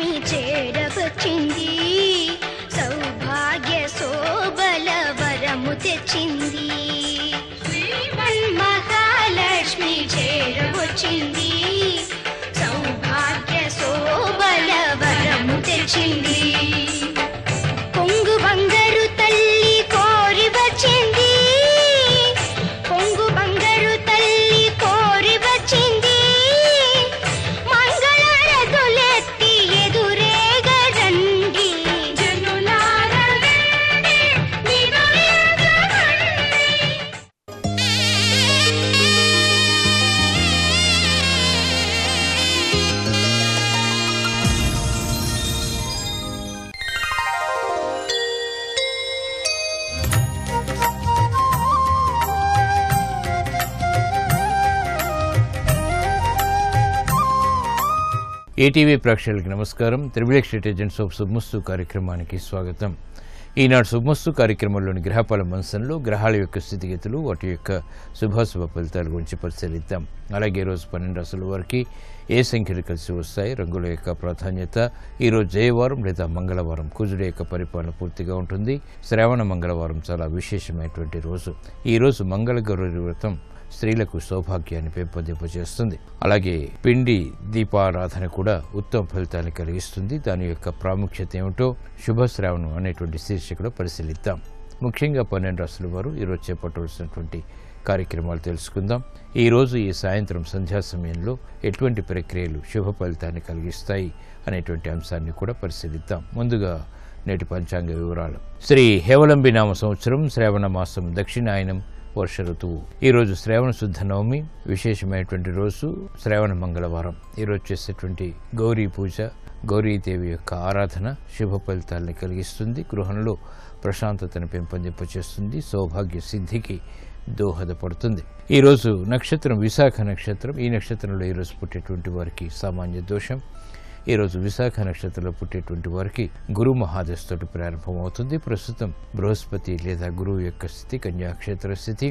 మహాలక్ష్మి చేరవచ్చింది, సౌభాగ్య శోభల వరము తెచ్చింది. మహాలక్ష్మి చేరవచ్చింది, సౌభాగ్య శోభల వరము తెచ్చింది. పొంగు బంగారు తల్లి కోరి వచ్చింది, పొంగు బంగారు తల్లి కోరి వచ్చింది. మంగళారతులెత్తి ఎదురేగా రండి, జనులారా రండి, నిదురేగా రండి. ఈటీవీ ప్రేక్షకులకు నమస్కారం. త్రిబుల్ స్టేట్ ఏజెంట్స్ ఆఫ్ శుభమస్తు కార్యక్రమానికి స్వాగతం. ఈనాడు శుభమస్తు కార్యక్రమంలోని గ్రహఫల మంచంలో గ్రహాల యొక్క స్థితిగతులు, వాటి యొక్క శుభాశుభ ఫలితాల గురించి పరిశీలిద్దాం. అలాగే ఈరోజు 12 రాశుల వారికి ఏ సంఖ్యలు కలిసి వస్తాయి, రంగుల యొక్క ప్రాధాన్యత, ఈరోజు జయవారం లేదా మంగళవారం, కుజుడి యొక్క పరిపాలన పూర్తిగా ఉంటుంది. శ్రావణ మంగళవారం చాలా విశేషమైనటువంటి రోజు. ఈరోజు మంగళగౌరి వ్రతం స్త్రీలకు సౌభాగ్యాన్ని పెంపొందింపజేస్తుంది. అలాగే పిండి దీపారాధన కూడా ఉత్తమ ఫలితాన్ని కలిగిస్తుంది. దాని యొక్క ప్రాముఖ్యత ఏమిటో శుభశ్రావణం అనేటువంటి శీర్షికలో పరిశీలిద్దాం. ముఖ్యంగా 12 రాశుల వారు ఈరోజు చేపట్టవలసినటువంటి కార్యక్రమాలు తెలుసుకుందాం. ఈరోజు ఈ సాయంత్రం సంధ్యా సమయంలో ఎటువంటి ప్రక్రియలు శుభ ఫలితాన్ని కలిగిస్తాయి అనేటువంటి అంశాన్ని కూడా పరిశీలిద్దాం. ముందుగా నేటి పంచాంగ వివరాలు. శ్రీ హేవలంబి నామ సంవత్సరం శ్రావణ మాసం దక్షిణాయనం వర్ష ఋతువు. ఈరోజు శ్రావణ శుద్ధ నవమి, విశేషమైనటువంటి రోజు శ్రావణ మంగళవారం. ఈరోజు చేసేటువంటి గౌరీ పూజ, గౌరీదేవి యొక్క ఆరాధన శుభ ఫలితాలని కలిగిస్తుంది. గృహంలో ప్రశాంతతను పెంపొందింపచేస్తుంది. సౌభాగ్య సిద్ధికి దోహదపడుతుంది. ఈరోజు నక్షత్రం విశాఖ నక్షత్రం. ఈ నక్షత్రంలో ఈరోజు పుట్టేటువంటి వారికి సామాన్య దోషం. ఈరోజు విశాఖ నక్షత్రంలో పుట్టేటువంటి వారికి గురు మహాదశతోటి ప్రారంభమవుతుంది. ప్రస్తుతం బృహస్పతి లేదా గురువు యొక్క స్థితి కన్యాక్షేత్ర స్థితి.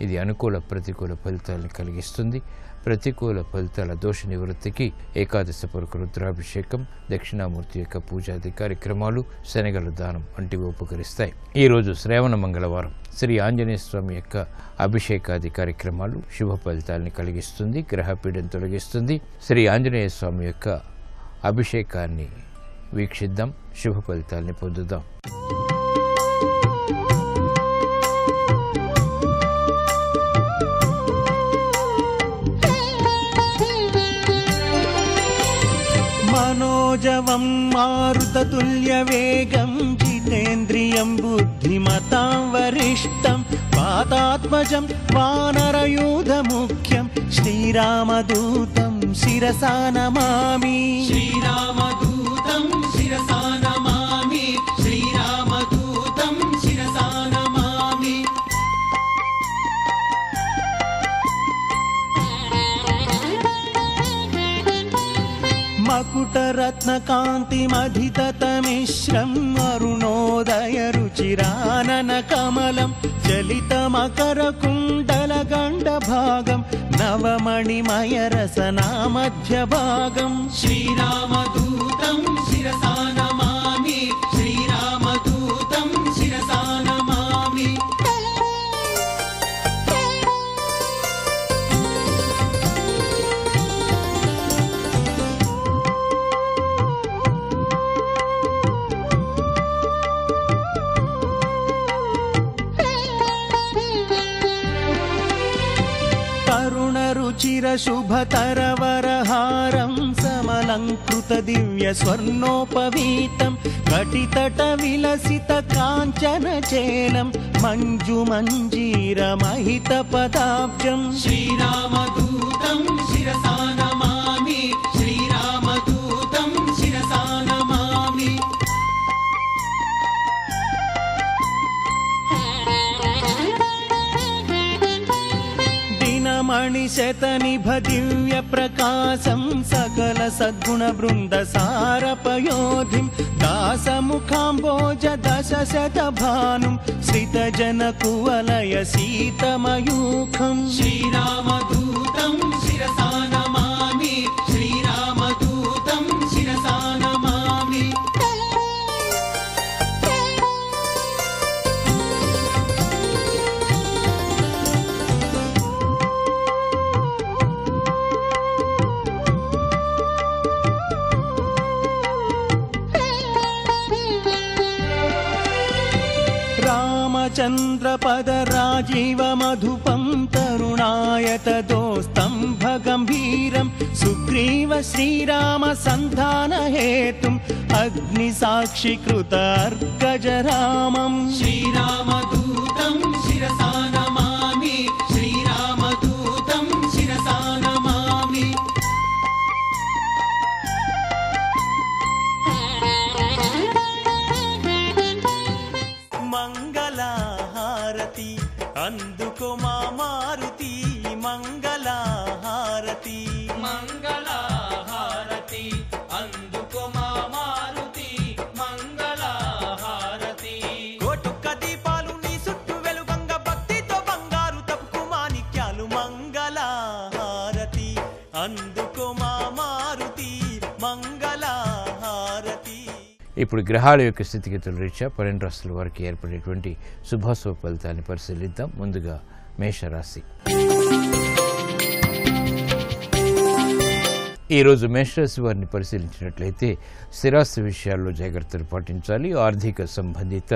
ఇది అనుకూల ప్రతికూల ఫలితాలను కలిగిస్తుంది. ప్రతికూల ఫలితాల దోష నివృత్తికి ఏకాదశ పరుకు రుద్రాభిషేకం, దక్షిణామూర్తి యొక్క పూజాది కార్యక్రమాలు, శనగల దానం వంటివి ఉపకరిస్తాయి. ఈరోజు శ్రావణ మంగళవారం. శ్రీ ఆంజనేయ స్వామి యొక్క అభిషేకాది కార్యక్రమాలు శుభ ఫలితాలను కలిగిస్తుంది. గ్రహపీడను తొలగిస్తుంది. శ్రీ ఆంజనేయ స్వామి యొక్క అభిషేకాన్ని వీక్షిద్దాం, శుభ ఫలితాల్ని పొందుదాం. మనోజవం మారుతతుల్య వేగం జితేంద్రియం బుద్ధిమతాం వరిష్టం పాతాత్మజం వానరయూధ ముఖ్యం శ్రీరామదూతం శిరసా నమామి. శ్రీరామదూతం శిరసా నమామి. శ్రీరామదూతం శిరసా నమామి. మకుటరత్నకాంతిమధితతమిశ్రం అరుణోదయ రుచిరానన కమలం చలితమకర కుండల గండ భాగం నవమణిమయ రసనా మధ్య భాగం. శ్రీరామదూతం శిరసా నమామి. శ్రీరామదూతం శిరసా నమామి. చిరశుభతరవరహారం సమలంకృత దివ్య స్వర్ణోపవీతం కటితట విలసిత కాంచన చేలం మంజు మంజీర మహిత పదాబ్జం. శ్రీరామదూతం శిరసా నమామి. శ్రీరామదూతం శిరసా నమామి. మణిశతనిభ దివ్య ప్రకాశం సకల సద్గుణ బృంద సారపయోధిం దాసముఖాంబోజ దశ శత భానుం శ్రిత జన కువలయ సీతమయూఖం. శ్రీరామదూతం శిరసా నమామి. శ్రీరామదూతం శిరసా నమామి. చంద్రపద రాజీవ మధుపం తరుణాయతదోస్తం భగంభీరం సుగ్రీవ శ్రీరామ సంధాన హేతుం అగ్ని సాక్షికృత అర్కజరామం శ్రీరామదూతం శిరసా నమామి శ్రీరామదూతం శిరసా నమామి. మంగళహారతి అందుకో మా మారుతి మంగళహారతి మంగళహారతి అందుకో మా మారుతి మంగళహారతి. కోటుక్క దీపాలు నీ చుట్టూ వెలుగంగ భక్తితో బంగారు తప్పుకు మాణిక్యాలు మంగళహారతి అందుకో మా మారుతి మంగళహారతి. ఇప్పుడు గ్రహాల యొక్క స్థితిగతుల రీత్యా 12 రాశుల వారికి ఏర్పడేటువంటి శుభాశుభ ఫలితాన్ని పరిశీలిద్దాం. ముందుగా మేషరాశి. ఈరోజు మేషరాశి వారిని పరిశీలించినట్లయితే స్థిరాస్తి విషయాల్లో జాగ్రత్తలు పాటించాలి. ఆర్థిక సంబంధిత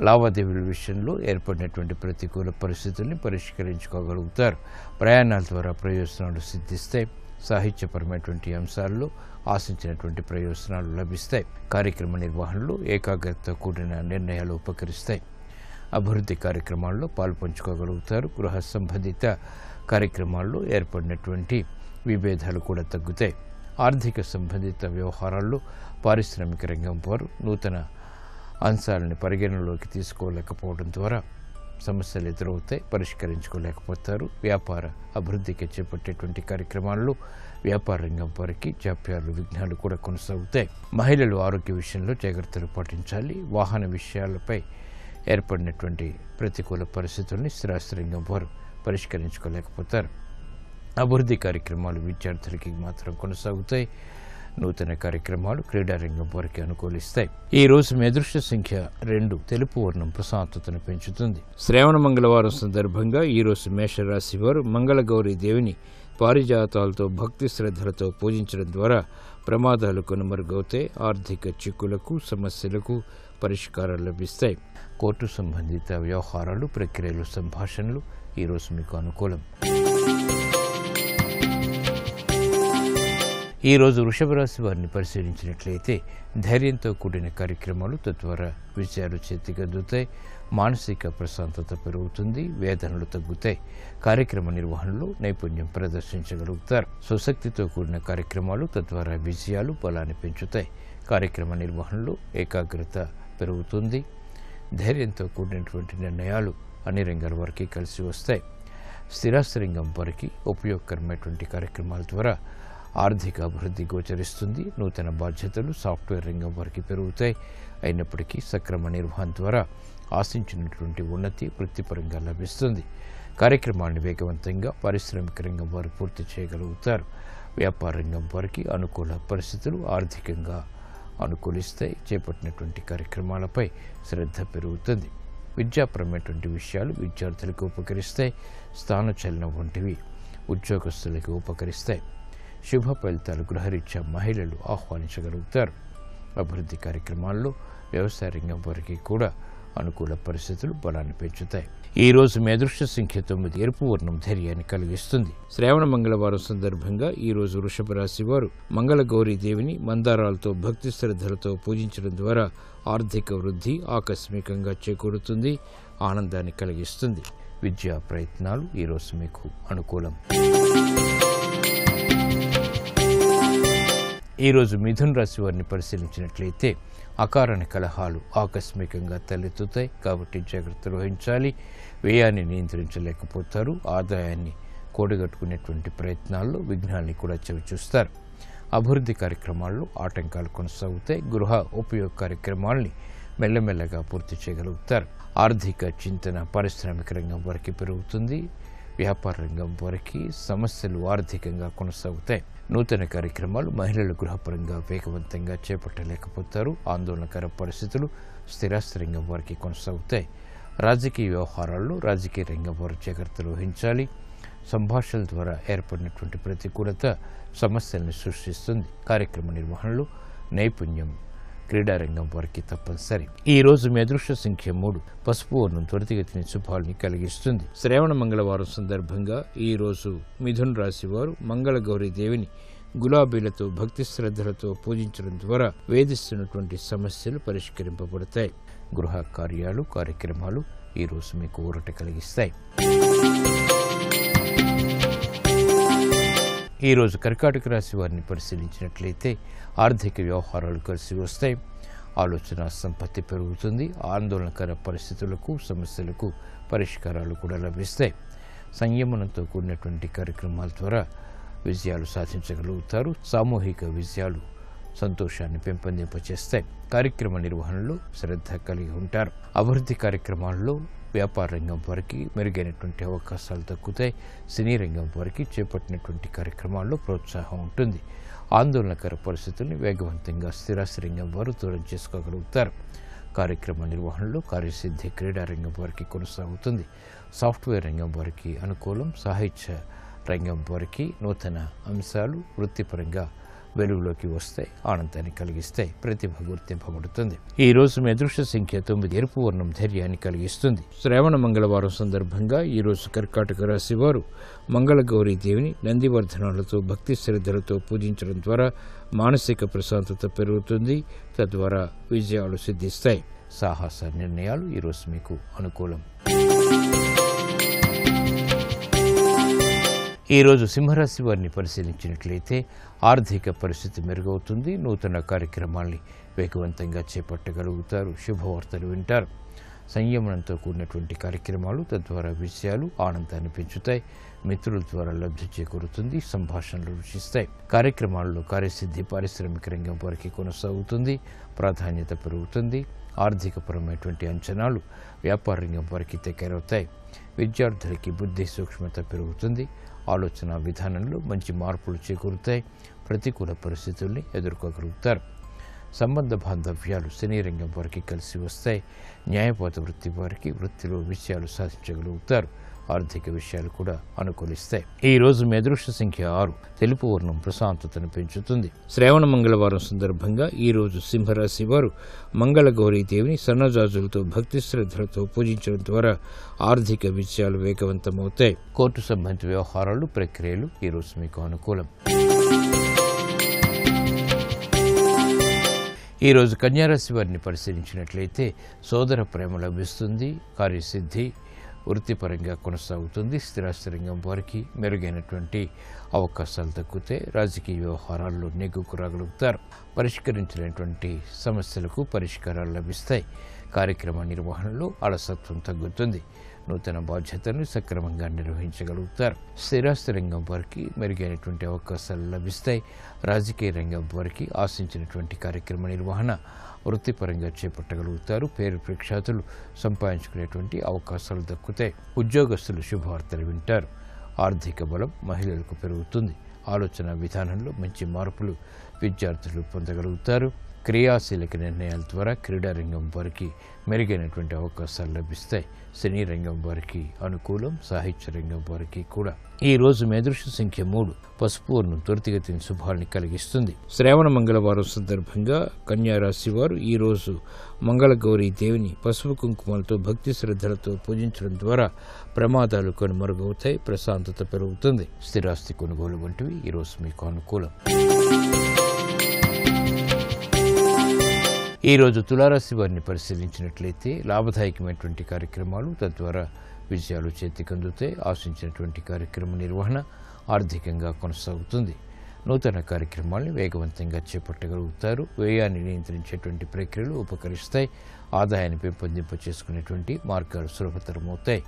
లావాదేవీల విషయంలో ఏర్పడినటువంటి ప్రతికూల పరిస్థితుల్ని పరిష్కరించుకోగలుగుతారు. ప్రయాణాల ద్వారా ప్రయోజనాలు సిద్ధిస్తాయి. సాహిత్యపరమైనటువంటి అంశాల్లో ఆశించినటువంటి ప్రయోజనాలు లభిస్తాయి. కార్యక్రమ నిర్వహణలో ఏకాగ్రతతో కూడిన నిర్ణయాలు ఉపకరిస్తాయి. అభివృద్ధి కార్యక్రమాల్లో పాల్పంచుకోగలుగుతారు. గృహ సంబంధిత కార్యక్రమాల్లో ఏర్పడినటువంటి విభేదాలు కూడా తగ్గుతాయి. ఆర్థిక సంబంధిత వ్యవహారాల్లో పారిశ్రామిక రంగం వారు నూతన అంశాలని పరిగణనలోకి తీసుకోలేకపోవడం ద్వారా సమస్యలు ఎదురవుతాయి, పరిష్కరించుకోలేకపోతారు. వ్యాపార అభివృద్ధికి చేపట్టేటువంటి కార్యక్రమాల్లో వ్యాపార రంగం వారికి జాప్యాలు విఘ్నాలు కూడా కొనసాగుతాయి. మహిళలు ఆరోగ్య విషయంలో జాగ్రత్తలు పాటించాలి. వాహన విషయాలపై ఏర్పడినటువంటి ప్రతికూల పరిస్థితుల్ని స్థిరాస్తి రంగం వారు పరిష్కరించుకోలేకపోతారు. అభివృద్ధి కార్యక్రమాలు విద్యార్థులకి మాత్రం కొనసాగుతాయి. నూతన కార్యక్రమాలు క్రీడారంగం వారికి అనుకూలిస్తాయి. ఈ రోజు మీ అదృష్ట సంఖ్య 2. తెలుపు వర్ణం ప్రశాంతతను పెంచుతుంది. శ్రావణ మంగళవారం సందర్భంగా ఈరోజు మేషరాశి వారు మంగళగౌరీ దేవిని పారిజాతాలతో భక్తి శ్రద్ధలతో పూజించడం ద్వారా ప్రమాదాలు కనుమరుగవుతాయి. ఆర్థిక చిక్కులకు సమస్యలకు పరిష్కారాలు లభిస్తాయి. కోర్టు సంబంధిత వ్యవహారాలు ప్రక్రియలు సంభాషణలు ఈరోజు మీకు అనుకూలం. ఈరోజు వృషభ రాశి వారిని పరిశీలించినట్లయితే ధైర్యంతో కూడిన కార్యక్రమాలు తద్వారా విజయాలు చేతికందుతాయి. మానసిక ప్రశాంతత పెరుగుతుంది. వేదనలు తగ్గుతాయి. కార్యక్రమ నిర్వహణలో నైపుణ్యం ప్రదర్శించగలుగుతారు. స్వశక్తితో కూడిన కార్యక్రమాలు తద్వారా విజయాలు బలాన్ని పెంచుతాయి. కార్యక్రమ నిర్వహణలో ఏకాగ్రత పెరుగుతుంది. ధైర్యంతో కూడినటువంటి నిర్ణయాలు అన్ని రంగాల వారికి కలిసి వస్తాయి. స్థిరాస్తి రంగం వారికి ఉపయోగకరమైనటువంటి కార్యక్రమాల ద్వారా ఆర్థిక అభివృద్ధి గోచరిస్తుంది. నూతన బాధ్యతలు సాఫ్ట్వేర్ రంగం వారికి పెరుగుతాయి. అయినప్పటికీ సక్రమ నిర్వహణ ద్వారా ఆశించినటువంటి ఉన్నతి వృత్తిపరంగా లభిస్తుంది. కార్యక్రమాన్ని వేగవంతంగా పారిశ్రామిక రంగం వారు పూర్తి చేయగలుగుతారు. వ్యాపార రంగం వారికి అనుకూల పరిస్థితులు ఆర్థికంగా అనుకూలిస్తాయి. చేపట్టినటువంటి కార్యక్రమాలపై శ్రద్ధ పెరుగుతుంది. విద్యాపరమైనటువంటి విషయాలు విద్యార్థులకు ఉపకరిస్తాయి. స్థానచలనం వంటివి ఉద్యోగస్తులకు ఉపకరిస్తాయి. శుభ ఫలితాలు గృహరీత్యా మహిళలు ఆహ్వానించగలుగుతారు. అభివృద్ధి కార్యక్రమాల్లో వ్యవసాయ రంగం వారికి కూడా అనుకూల పరిస్థితులు బలాన్ని పెంచుతాయి. ఈ రోజు మీ అదృష్ట సంఖ్య 9. ఎరుపు వర్ణం ధైర్యాన్ని కలిగిస్తుంది. శ్రావణ మంగళవారం సందర్భంగా ఈ రోజు వృషభ రాశి వారు మంగళగౌరీ దేవిని మందారాలతో భక్తి శ్రద్ధలతో పూజించడం ద్వారా ఆర్థిక వృద్ధి ఆకస్మికంగా చేకూరుతుంది. ఆనందాన్ని కలిగిస్తుంది. విద్యా ప్రయత్నాలు ఈరోజు మీకు అనుకూలం. ఈరోజు మిథున రాశి వారిని పరిశీలించినట్లయితే అకారణ కలహాలు ఆకస్మికంగా తలెత్తుతాయి. కాబట్టి జాగ్రత్తలు వహించాలి. వ్యయాన్ని నియంత్రించలేకపోతారు. ఆదాయాన్ని కూడగట్టుకునేటువంటి ప్రయత్నాల్లో విఘ్నాన్ని కూడా చవిచూస్తారు. అభివృద్ధి కార్యక్రమాల్లో ఆటంకాలు కొనసాగుతాయి. గృహ ఉపయోగ కార్యక్రమాల్ని మెల్లమెల్లగా పూర్తి చేయగలుగుతారు. ఆర్థిక చింతన పారిశ్రామిక రంగం వారికి పెరుగుతుంది. వ్యాపార రంగం వారికి సమస్యలు ఆర్థికంగా కొనసాగుతాయి. నూతన కార్యక్రమాలు మహిళలు గృహపరంగా వేగవంతంగా చేపట్టలేకపోతారు. ఆందోళనకర పరిస్థితులు స్థిరాస్తి రంగం వారికి కొనసాగుతాయి. రాజకీయ వ్యవహారాల్లో రాజకీయ రంగం వారు జాగ్రత్తలు వహించాలి. సంభాషణల ద్వారా ఏర్పడినటువంటి ప్రతికూలత సమస్యల్ని సృష్టిస్తుంది. కార్యక్రమ నిర్వహణలో నైపుణ్యం క్రీడారంగం వారికి తప్పనిసరి. ఈ రోజు మీ అదృష్ట సంఖ్య 3. పసుపు వర్ణం త్వరితగతిని శుభాల్ని కలిగిస్తుంది. శ్రావణ మంగళవారం సందర్భంగా ఈ రోజు మిథున రాశి వారు మంగళగౌరీ దేవిని గులాబీలతో భక్తి శ్రద్ధలతో పూజించడం ద్వారా వేధిస్తున్నటువంటి సమస్యలు పరిష్కరింపబడతాయి. గృహ కార్యాలు కార్యక్రమాలు ఈ రోజు మీకు ఊరట కలిగిస్తాయి. ఈ రోజు కర్కాటక రాశి వారిని పరిశీలించినట్లయితే ఆర్థిక వ్యవహారాలు కలిసి వస్తాయి. ఆలోచన సంపత్తి పెరుగుతుంది. ఆందోళనకర పరిస్థితులకు సమస్యలకు పరిష్కారాలు కూడా లభిస్తాయి. సంయమనంతో కూడినటువంటి కార్యక్రమాల ద్వారా విజయాలు సాధించగలుగుతారు. సామూహిక విజయాలు సంతోషాన్ని పెంపొందింపచేస్తాయి. కార్యక్రమ నిర్వహణలో శ్రద్ధ కలిగి ఉంటారు. అభివృద్ధి కార్యక్రమాల్లో వ్యాపార రంగం వారికి మెరుగైనటువంటి అవకాశాలు దక్కుతాయి. సినీ రంగం వారికి చేపట్టినటువంటి కార్యక్రమాల్లో ప్రోత్సాహం ఉంటుంది. ఆందోళనకర పరిస్థితుల్ని వేగవంతంగా స్థిరాస్తి రంగం వారు దూరం చేసుకోగలుగుతారు. కార్యక్రమ నిర్వహణలో కార్యసిద్ధి క్రీడా రంగం వారికి కొనసాగుతుంది. సాఫ్ట్వేర్ రంగం వారికి అనుకూలం. సాహిత్య రంగం వారికి నూతన అంశాలు వృత్తిపరంగా వెలుగులోకి వస్తాయి. ఆనందాన్ని కలిగిస్తాయి. ప్రతిభ గుర్తింపబడుతుంది. ఈ రోజు మీ అదృష్ట సంఖ్య 9. ఎరుపు వర్ణం ధైర్యాన్ని కలిగిస్తుంది. శ్రావణ మంగళవారం సందర్భంగా ఈ రోజు కర్కాటక రాశి వారు మంగళగౌరీ దేవిని నందివర్ధనాలతో భక్తి శ్రద్ధలతో పూజించడం ద్వారా మానసిక ప్రశాంతత పెరుగుతుంది. తద్వారా విజయాలు సిద్ధిస్తాయి. సాహస నిర్ణయాలు ఈ రోజు మీకు అనుకూలం. ఈ రోజు సింహరాశి వారిని పరిశీలించినట్లయితే ఆర్థిక పరిస్థితి మెరుగవుతుంది. నూతన కార్యక్రమాల్ని వేగవంతంగా చేపట్టగలుగుతారు. శుభవార్తలు వింటారు. సంయమనంతో కూడినటువంటి కార్యక్రమాలు తద్వారా విజయాలు ఆనందాన్ని పెంచుతాయి. మిత్రుల ద్వారా లబ్ధి చేకూరుతుంది. సంభాషణలు రుచిస్తాయి. కార్యక్రమాల్లో కార్యసిద్ధి పారిశ్రామిక రంగం వారికి కొనసాగుతుంది. ప్రాధాన్యత పెరుగుతుంది. ఆర్థికపరమైనటువంటి అంచనాలు వ్యాపార రంగం వారికి దగ్గరవుతాయి. విద్యార్థులకి బుద్ధి సూక్ష్మత పెరుగుతుంది. ఆలోచన విధానంలో మంచి మార్పులు చేకూరుతాయి. ప్రతికూల పరిస్థితుల్ని ఎదుర్కోగలుగుతారు. సంబంధ బాంధవ్యాలు సినీ రంగం వారికి కలిసి వస్తాయి. న్యాయపాత వృత్తి వారికి వృత్తిలో విజయాలు సాధించగలుగుతారు. ఆర్థిక విషయాలు కూడా అనుకూలిస్తాయి. ఈ రోజు మీ అదృష్ట సంఖ్య 6. తెలుపు వర్ణం ప్రశాంతతను పెంచుతుంది. శ్రావణ మంగళవారం సందర్భంగా ఈ రోజు సింహరాశి వారు మంగళగౌరీ దేవిని సన్నజాజులతో భక్తి శ్రద్ధలతో పూజించడం ద్వారా ఆర్థిక విజయాలు వేగవంతమవుతాయి. కోర్టు సంబంధిత వ్యవహారాలు ప్రక్రియలు ఈ రోజు మీకు అనుకూలం. ఈ రోజు కన్యారాశి వారిని పరిశీలించినట్లయితే సోదర ప్రేమ లభిస్తుంది. కార్యసిద్ధి వృత్తిపరంగా కొనసాగుతుంది. స్థిరాస్తి రంగం వారికి మెరుగైనటువంటి అవకాశాలు దక్కుతాయి. రాజకీయ వ్యవహారాల్లో నెగ్గుకు రాగలుగుతారు. పరిష్కరించినటువంటి సమస్యలకు పరిష్కారాలు లభిస్తాయి. కార్యక్రమ నిర్వహణలో అలసత్వం తగ్గుతుంది. నూతన బాధ్యతలను సక్రమంగా నిర్వహించగలుగుతారు. స్థిరాస్తి రంగం వారికి మెరుగైనటువంటి అవకాశాలు లభిస్తాయి. రాజకీయ రంగం వారికి ఆశించినటువంటి కార్యక్రమ నిర్వహణ వృత్తిపరంగా చేపట్టగలుగుతారు. పేరు ప్రఖ్యాతులు సంపాదించుకునేటువంటి అవకాశాలు దక్కుతాయి. ఉద్యోగస్తులు శుభవార్తలు వింటారు. ఆర్థిక బలం మహిళలకు పెరుగుతుంది. ఆలోచన విధానంలో మంచి మార్పులు విద్యార్థులు పొందగలుగుతారు. క్రియాశీలక నిర్ణయాల ద్వారా క్రీడారంగం వారికి మెరుగైనటువంటి అవకాశాలు లభిస్తాయి. సినీ రంగం వారికి అనుకూలం. సాహిత్య రంగం వారికి కూడా. ఈ రోజు మీ అదృష్ట సంఖ్య 3. పసుపు వర్ణం త్వరితగతిని శుభాల్ని కలిగిస్తుంది. శ్రావణ మంగళవారం సందర్భంగా కన్యారాశి వారు ఈ రోజు మంగళగౌరీ దేవిని పసుపు కుంకుమలతో భక్తి శ్రద్ధలతో పూజించడం ద్వారా ప్రమాదాలు కనుమరుగవుతాయి. ప్రశాంతత పెరుగుతుంది. స్థిరాస్తి కొనుగోలు వంటివి ఈ రోజు మీకు అనుకూలం. ఈ రోజు తులారాశి వారిని పరిశీలించినట్లయితే లాభదాయకమైనటువంటి కార్యక్రమాలు తద్వారా విజయాలు చేతికందుతాయి. ఆశించినటువంటి కార్యక్రమ నిర్వహణ ఆర్థికంగా కొనసాగుతుంది. నూతన కార్యక్రమాలను వేగవంతంగా చేపట్టగలుగుతారు. వ్యయాన్ని నియంత్రించేటువంటి ప్రక్రియలు ఉపకరిస్తాయి. ఆదాయాన్ని పెంపొందింప చేసుకునేటువంటి మార్గాలు సులభతరమవుతాయి.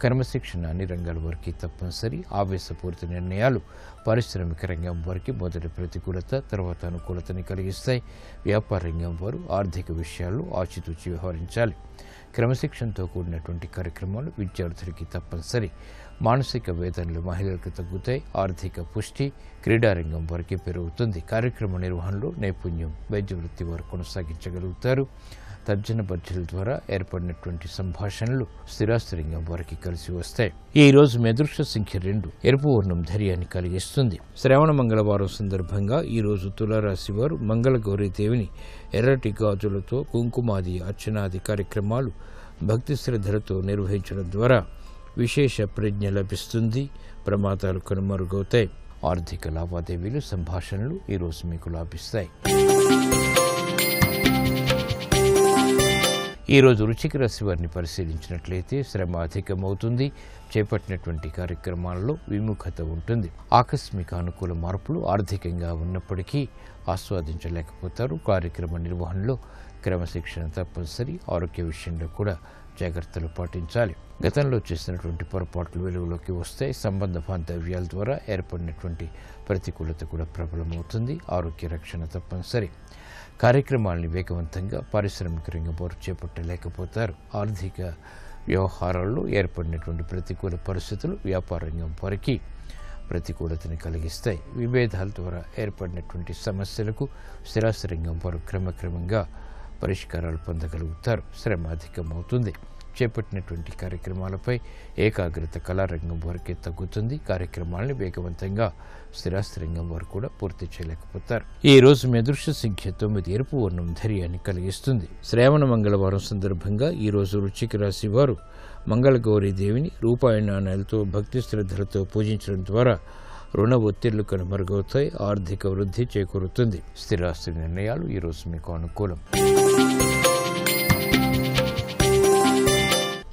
క్రమశిక్షణ అన్ని రంగాల వారికి తప్పనిసరి. ఆవేశపూరిత నిర్ణయాలు పారిశ్రామిక రంగం వారికి మొదటి ప్రతికూలత తర్వాత అనుకూలతని కలిగిస్తాయి. వ్యాపార రంగం వారు ఆర్థిక విషయాల్లో ఆచితూచి వ్యవహరించాలి. క్రమశిక్షణతో కూడినటువంటి కార్యక్రమాలు విద్యార్థులకి తప్పనిసరి. మానసిక వేదనలు మహిళలకు తగ్గుతాయి. ఆర్థిక పుష్టి క్రీడారంగం వారికి పెరుగుతుంది. కార్యక్రమ నిర్వహణలో నైపుణ్యం వైద్య వృత్తి వారు కొనసాగించగలుగుతారు. తర్జన భర్జనల ద్వారా ఏర్పడినటువంటి సంభాషణలు స్థిరాస్తి రంగం వారికి కలిసి వస్తాయి. ఈ రోజు మీ అదృష్ట సంఖ్య 2, ఎరుపు వర్ణం ధైర్యాన్ని కలిగిస్తుంది. శ్రావణ మంగళవారం సందర్భంగా ఈ రోజు తులారాశి వారు మంగళ గౌరీ దేవిని ఎర్రటి గాజులతో కుంకుమాది అర్చనాది కార్యక్రమాలు భక్తి శ్రద్ధలతో నిర్వహించడం ద్వారా విశేష ప్రజ్ఞ లభిస్తుంది. ప్రమాదాలు కనుమరుగవుతాయి. ఆర్థిక లావాదేవీలు సంభాషణలు ఈరోజు మీకు లాభిస్తాయి. ఈరోజు వృశ్చిక రాశి వారిని పరిశీలించినట్లయితే శ్రమ అధికమవుతుంది. చేపట్టినటువంటి కార్యక్రమాల్లో విముఖత ఉంటుంది. ఆకస్మిక అనుకూల మార్పులు ఆర్థికంగా ఉన్నప్పటికీ ఆస్వాదించలేకపోతారు. కార్యక్రమ నిర్వహణలో క్రమశిక్షణ తప్పనిసరి. ఆరోగ్య విషయంలో కూడా జాగ్రత్తలు పాటించాలి. గతంలో చేసినటువంటి పొరపాట్లు వెలుగులోకి వస్తాయి. సంబంధ బాంధవ్యాల ద్వారా ఏర్పడినటువంటి ప్రతికూలత కూడా ప్రబలమవుతుంది. ఆరోగ్య రక్షణ తప్పనిసరి. కార్యక్రమాలని వేగవంతంగా పారిశ్రామిక రంగం వారు చేపట్టలేకపోతారు. ఆర్థిక వ్యవహారాల్లో ఏర్పడినటువంటి ప్రతికూల పరిస్థితులు వ్యాపార రంగం వారికి ప్రతికూలతని కలిగిస్తాయి. విభేదాల ద్వారా ఏర్పడినటువంటి సమస్యలకు స్థిరాస్తి రంగం వారు క్రమక్రమంగా పరిష్కారాలు పొందగలుగుతారు. శ్రమ అధికమవుతుంది. చేపట్టినటువంటి కార్యక్రమాలపై ఏకాగ్రత కళారంగం వారికి తగ్గుతుంది. కార్యక్రమాలను వేగవంతంగా స్థిరాస్తి రంగం వారు కూడా పూర్తి చేయలేకపోతారు. ఈ రోజు మీ అదృష్ట సంఖ్య 9, ఎరుపు వర్ణం ధైర్యాన్ని కలిగిస్తుంది. శ్రావణ మంగళవారం సందర్భంగా ఈ రోజు వృశ్చిక రాశి వారు మంగళ గౌరీ దేవిని రూపాయి నాణేలతో భక్తి శ్రద్ధలతో పూజించడం ద్వారా రుణ ఒత్తిళ్లు కనుమరుగవుతాయి. ఆర్థిక వృద్ధి చేకూరుతుంది. స్థిరాస్తి నిర్ణయాలు ఈరోజు మీకు అనుకూలం.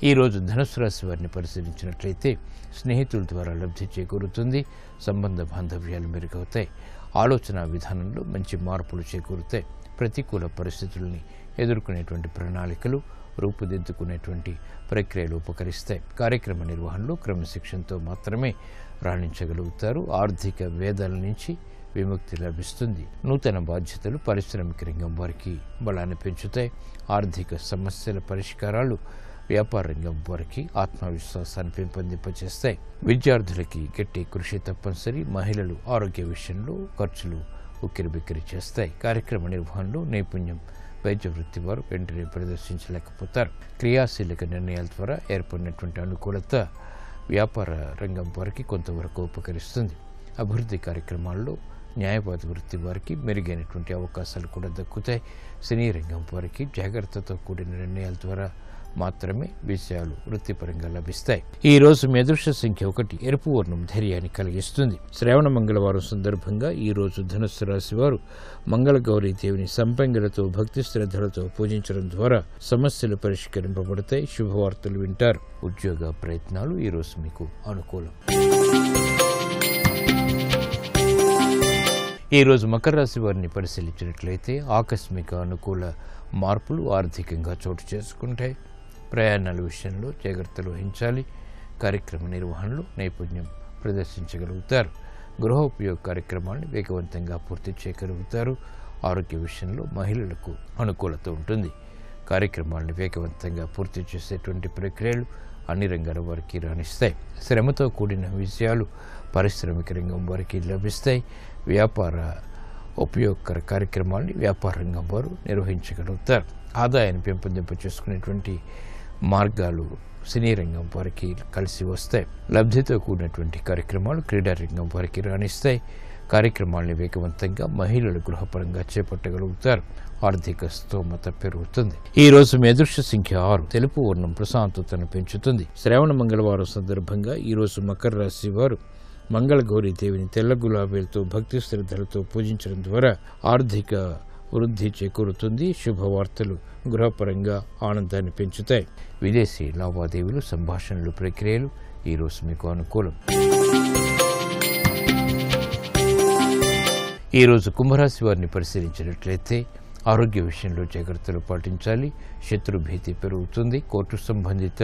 ఈరోజు ధనుసు రాశి వారిని పరిశీలించినట్లయితే స్నేహితుల ద్వారా లబ్ధి చేకూరుతుంది. సంబంధ బాంధవ్యాలు మెరుగవుతాయి. ఆలోచన విధానంలో మంచి మార్పులు చేకూరుతాయి. ప్రతికూల పరిస్థితుల్ని ఎదుర్కొనేటువంటి ప్రణాళికలు రూపుదిద్దుకునేటువంటి ప్రక్రియలు ఉపకరిస్తాయి. కార్యక్రమ నిర్వహణలో క్రమశిక్షణతో మాత్రమే రాణించగలుగుతారు. ఆర్థిక వేదాల నుంచి విముక్తి లభిస్తుంది. నూతన బాధ్యతలు పారిశ్రామిక రంగం వారికి బలాన్ని పెంచుతాయి. ఆర్థిక సమస్యల పరిష్కారాలు వ్యాపార రంగం వారికి ఆత్మవిశ్వాసాన్ని పెంపొందింపచేస్తాయి. విద్యార్థులకి గట్టి కృషి తప్పనిసరి. మహిళలు ఆరోగ్య విషయంలో ఖర్చులు ఉక్కిరిబిక్కిరి చేస్తాయి. కార్యక్రమ నిర్వహణలో నైపుణ్యం వైద్య వృత్తి వారు వెంటనే ప్రదర్శించలేకపోతారు. క్రియాశీలక నిర్ణయాల ద్వారా ఏర్పడినటువంటి అనుకూలత వ్యాపార రంగం వారికి కొంతవరకు ఉపకరిస్తుంది. అభివృద్ధి కార్యక్రమాల్లో న్యాయవాద వృత్తి వారికి మెరుగైనటువంటి అవకాశాలు కూడా దక్కుతాయి. సినీ రంగం వారికి జాగ్రత్తతో కూడిన నిర్ణయాల ద్వారా మాత్రమే విషయాలు వృత్తిపరంగా లభిస్తాయి. ఈ రోజు మీ అదృష్ట సంఖ్య 1, ఎరుపు వర్ణం ధైర్యాన్ని కలిగిస్తుంది. శ్రావణ మంగళవారం సందర్భంగా ఈ రోజు ధనుస్సు రాశి వారు మంగళ గౌరీ దేవిని సంపంగిలతో భక్తి శ్రద్ధలతో పూజించడం ద్వారా సమస్యలు పరిష్కరింపబడతాయి. శుభవార్తలు వింటారు. ఉద్యోగ ప్రయత్నాలు ఈ రోజు మీకు అనుకూలం. ఈ రోజు మకర రాశి వారిని పరిశీలించినట్లయితే ఆకస్మిక అనుకూల మార్పులు ఆర్థికంగా చోటు చేసుకుంటాయి. ప్రయాణాల విషయంలో జాగ్రత్తలు వహించాలి. కార్యక్రమ నిర్వహణలో నైపుణ్యం ప్రదర్శించగలుగుతారు. గృహోపయోగ కార్యక్రమాన్ని వేగవంతంగా పూర్తి చేయగలుగుతారు. ఆరోగ్య విషయంలో మహిళలకు అనుకూలత ఉంటుంది. కార్యక్రమాలను వేగవంతంగా పూర్తి చేసేటువంటి ప్రక్రియలు అన్ని రంగాల వారికి రాణిస్తాయి. శ్రమతో కూడిన విజయాలు పారిశ్రామిక రంగం వారికి లభిస్తాయి. వ్యాపార ఉపయోగకర కార్యక్రమాన్ని వ్యాపార రంగం వారు నిర్వహించగలుగుతారు. ఆదాయాన్ని పెంపొందింప చేసుకునేటువంటి మార్గాలు సినీ రంగం వారికి కలిసి వస్తాయి. లబ్ధితో కూడినటువంటి కార్యక్రమాలు క్రీడా రంగం వారికి రాణిస్తాయి. కార్యక్రమాలను వేగవంతంగా మహిళలు గృహపరంగా చేపట్టగలుగుతారు. ఆర్థిక స్తోమత పెరుగుతుంది. ఈ రోజు మీ అదృష్ట సంఖ్య 6, తెలుపు వర్ణం ప్రశాంతతను పెంచుతుంది. శ్రావణ మంగళవారం సందర్భంగా ఈ రోజు మకర రాశి వారు మంగళ గౌరీ దేవిని తెల్ల గులాబీలతో భక్తి శ్రద్ధలతో పూజించడం ద్వారా ఆర్థిక వృద్ధి చేకూరుతుంది. శుభవార్తలు గృహపరంగా ఆనందాన్ని పెంచుతాయి. విదేశీ లావాదేవీలు సంభాషణలు ప్రక్రియలు ఈరోజు మీకు అనుకూలం. ఈరోజు కుంభరాశి వారిని పరిశీలించినట్లయితే ఆరోగ్య విషయంలో జాగ్రత్తలు పాటించాలి. శత్రు భీతి పెరుగుతుంది. కోర్టు సంబంధిత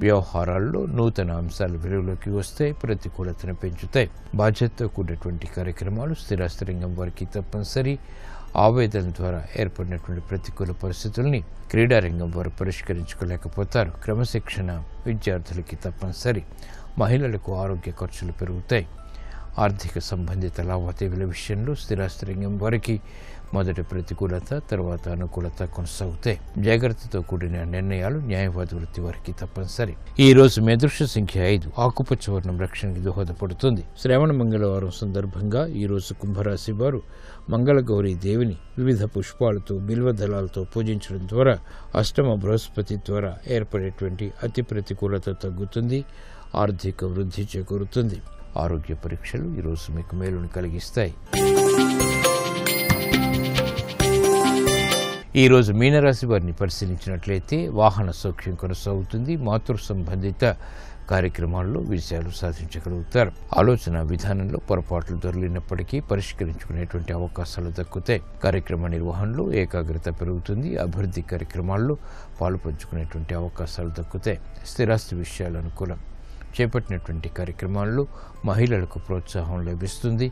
వ్యవహారాల్లో నూతన అంశాలు వెలుగులోకి వస్తాయి. ప్రతికూలతను పెంచుతాయి. బాధ్యతతో కూడినటువంటి కార్యక్రమాలు స్థిరాస్తి రంగం వారికి తప్పనిసరి. ఆవేదన ద్వారా ఏర్పడినటువంటి ప్రతికూల పరిస్థితుల్ని క్రీడా రంగం వారు పరిష్కరించుకోలేకపోతారు. క్రమశిక్షణ విద్యార్థులకి తప్పనిసరి. మహిళలకు ఆరోగ్య ఖర్చులు పెరుగుతాయి. ఆర్థిక సంబంధిత లావాదేవీల విషయంలో స్థిరాస్తి రంగం వారికి మొదటి ప్రతికూలత, తర్వాత అనుకూలత కొనసాగుతాయి. జాగ్రత్తతో కూడిన నిర్ణయాలు న్యాయవాది వృత్తి వారికి తప్పనిసరి. ఈ రోజు మీ అదృష్ట సంఖ్య 5. ఆకుపచ్చ వర్ణం రక్షణకి దోహదపడుతుంది. శ్రావణ మంగళవారం సందర్భంగా ఈ రోజు కుంభరాశి వారు మంగళగౌరీ దేవిని వివిధ పుష్పాలతో, బిల్వదళాలతో పూజించడం ద్వారా అష్టమ బృహస్పతి ద్వారా ఏర్పడేటువంటి అతి ప్రతికూలత తగ్గుతుంది. ఆర్థిక వృద్ధి చేకూరుతుంది. ఆరోగ్య పరీక్షలు ఈరోజు మీకు మేలును కలిగిస్తాయి. ఈరోజు మీనరాశి వారిని పరిశీలించినట్లయితే వాహన సౌఖ్యం కొనసాగుతుంది. మాతృ సంబంధిత కార్యక్రమాల్లో విజయాలు సాధించగలుగుతారు. ఆలోచన విధానంలో పొరపాట్లు దొరికినప్పటికీ పరిష్కరించుకునేటువంటి అవకాశాలు దక్కుతాయి. కార్యక్రమ నిర్వహణలో ఏకాగ్రత పెరుగుతుంది. అభివృద్ధి కార్యక్రమాల్లో పాలు పంచుకునేటువంటి అవకాశాలు దక్కుతాయి. స్థిరాస్తి విషయాలు అనుకూలం. చేపట్టినటువంటి కార్యక్రమాల్లో మహిళలకు ప్రోత్సాహం లభిస్తుంది.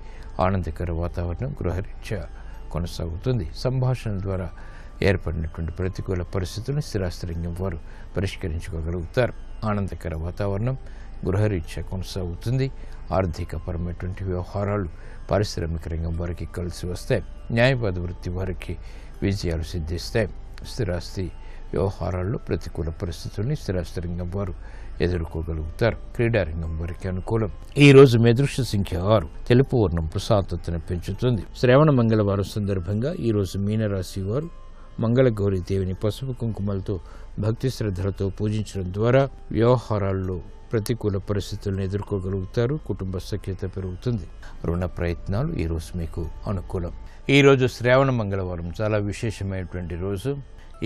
ఆనందకర వాతావరణం గృహరీత్యా కొనసాగుతుంది. సంభాషణ ద్వారా ఏర్పడినటువంటి ప్రతికూల పరిస్థితులను స్థిరాస్తి రంగం వారు పరిష్కరించుకోగలుగుతారు. ఆనందకర వాతావరణం గృహరీత్యా కొనసాగుతుంది. ఆర్థికపరమైనటువంటి వ్యవహారాలు పారిశ్రామిక రంగం వారికి కలిసి వస్తాయి. న్యాయవాద వృత్తి వారికి విజయాలు సిద్ధిస్తాయి. స్థిరాస్తి వ్యవహారాల్లో ప్రతికూల పరిస్థితుల్ని స్థిరాస్తి రంగం వారు ఎదుర్కోగలుగుతారు. క్రీడారంగం వారికి అనుకూలం. ఈ రోజు మీ అదృష్ట సంఖ్య 6. తెలుపు వర్ణం ప్రశాంతతను పెంచుతుంది. శ్రావణ మంగళవారం సందర్భంగా ఈ రోజు మీనరాశి వారు మంగళగౌరీ దేవిని పసుపు కుంకుమలతో భక్తి శ్రద్ధలతో పూజించడం ద్వారా వ్యవహారాల్లో ప్రతికూల పరిస్థితులను ఎదుర్కోగలుగుతారు. కుటుంబ సఖ్యత పెరుగుతుంది. రుణ ప్రయత్నాలు ఈ రోజు మీకు అనుకూలం. ఈ రోజు శ్రావణ మంగళవారం చాలా విశేషమైనటువంటి రోజు.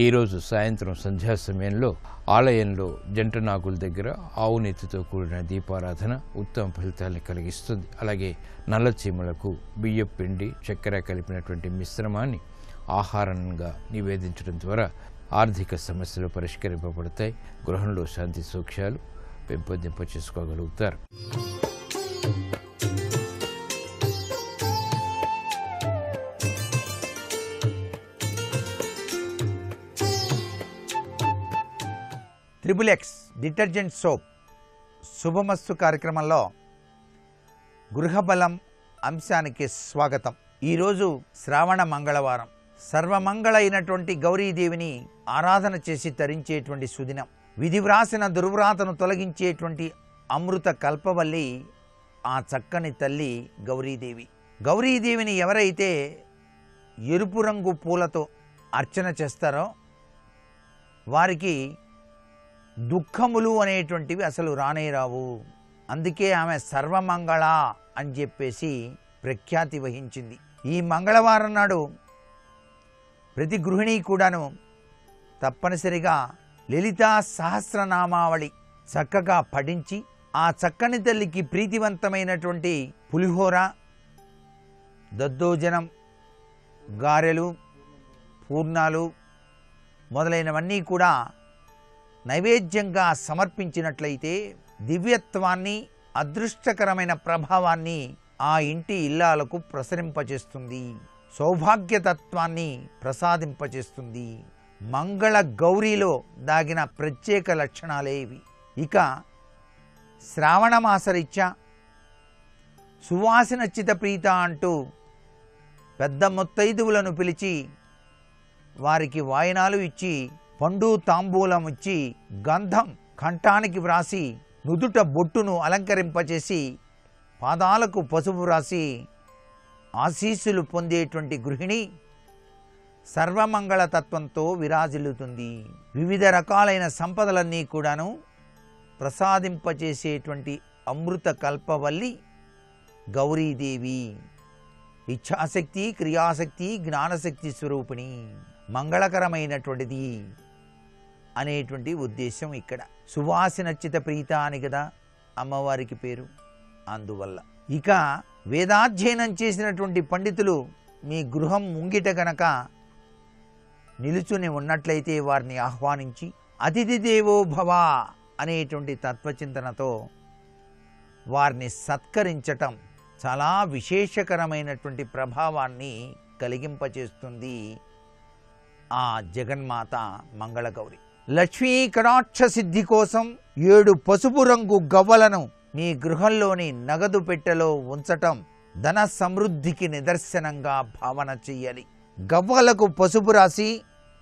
ఈ రోజు సాయంత్రం సంధ్యా సమయంలో ఆలయంలో జంట నాగుల దగ్గర ఆవు నెత్తితో కూడిన దీపారాధన ఉత్తమ ఫలితాన్ని కలిగిస్తుంది. అలాగే నల్ల చీమలకు బియ్యం పిండి, చక్కెర కలిపినటువంటి మిశ్రమాన్ని ఆహారంగా నివేదించడం ద్వారా ఆర్థిక సమస్యలు పరిష్కరింపబడతాయి. గృహంలో శాంతి సౌఖ్యాలు పెంపొందింప చేసుకోగలుగుతారు. XXX డిటర్జెంట్ సోప్ శుభమస్తు కార్యక్రమంలో గృహబలం అంశానికి స్వాగతం. ఈరోజు శ్రావణ మంగళవారం. సర్వమంగళ అయినటువంటి గౌరీదేవిని ఆరాధన చేసి తరించేటువంటి సుదినం. విధి వ్రాసిన దుర్వ్రాతను తొలగించేటువంటి అమృత కల్పవల్లి ఆ చక్కని తల్లి గౌరీదేవి. గౌరీదేవిని ఎవరైతే ఎరుపు రంగు పూలతో అర్చన చేస్తారో వారికి దుఃఖములు అనేటువంటివి అసలు రానే రావు. అందుకే ఆమె సర్వమంగళ అని చెప్పేసి ప్రఖ్యాతి వహించింది. ఈ మంగళవారం నాడు ప్రతి గృహిణి కూడాను తప్పనిసరిగా లలితా సహస్రనామావళి చక్కగా పఠించి ఆ చక్కని తల్లికి ప్రీతివంతమైనటువంటి పులిహోర, దద్దోజనం, గారెలు, పూర్ణాలు మొదలైనవన్నీ కూడా నైవేద్యంగా సమర్పించినట్లయితే దివ్యత్వాన్ని, అదృష్టకరమైన ప్రభావాన్ని ఆ ఇంటి ఇల్లాలకు ప్రసరింపచేస్తుంది. సౌభాగ్యతత్వాన్ని ప్రసాదింపచేస్తుంది. మంగళ గౌరీలో దాగిన ప్రత్యేక లక్షణాలే ఇవి. ఇక శ్రావణమాసరీత్యా సువాసనచిత ప్రీత అంటూ పెద్ద ముత్తైదువులను పిలిచి వారికి వాయనాలు ఇచ్చి, పండు తాంబూలం ఇచ్చి, గంధం కంఠానికి వ్రాసి, నుదుట బొట్టును అలంకరింపచేసి, పాదాలకు పసుపు వ్రాసి ఆశీస్సులు పొందేటువంటి గృహిణి సర్వమంగళతత్వంతో విరాజిల్లుతుంది. వివిధ రకాలైన సంపదలన్నీ కూడాను ప్రసాదింపచేసేటువంటి అమృత కల్పవల్లి గౌరీదేవి. ఇచ్ఛాశక్తి, క్రియాశక్తి, జ్ఞానశక్తి స్వరూపిణి, మంగళకరమైనటువంటిది అనేటువంటి ఉద్దేశం ఇక్కడ. సువాసనచిత ప్రీత అని కదా అమ్మవారికి పేరు. అందువల్ల ఇక వేదాధ్యయనం చేసినటువంటి పండితులు మీ గృహం ముంగిట గనక నిలుచుని ఉన్నట్లయితే వారిని ఆహ్వానించి అతిథి దేవో భవ అనేటువంటి తత్వచింతనతో వారిని సత్కరించటం చాలా విశేషకరమైనటువంటి ప్రభావాన్ని కలిగింపచేస్తుంది ఆ జగన్మాత మంగళగౌరి. లక్ష్మీ కటాక్ష సిద్ధి కోసం 7 పసుపు రంగు గవ్వలను మీ గృహంలోని నగదు పెట్టెలో ఉంచటం ధన సమృద్ధికి నిదర్శనంగా భావన చెయ్యాలి. గవ్వలకు పసుపు రాసి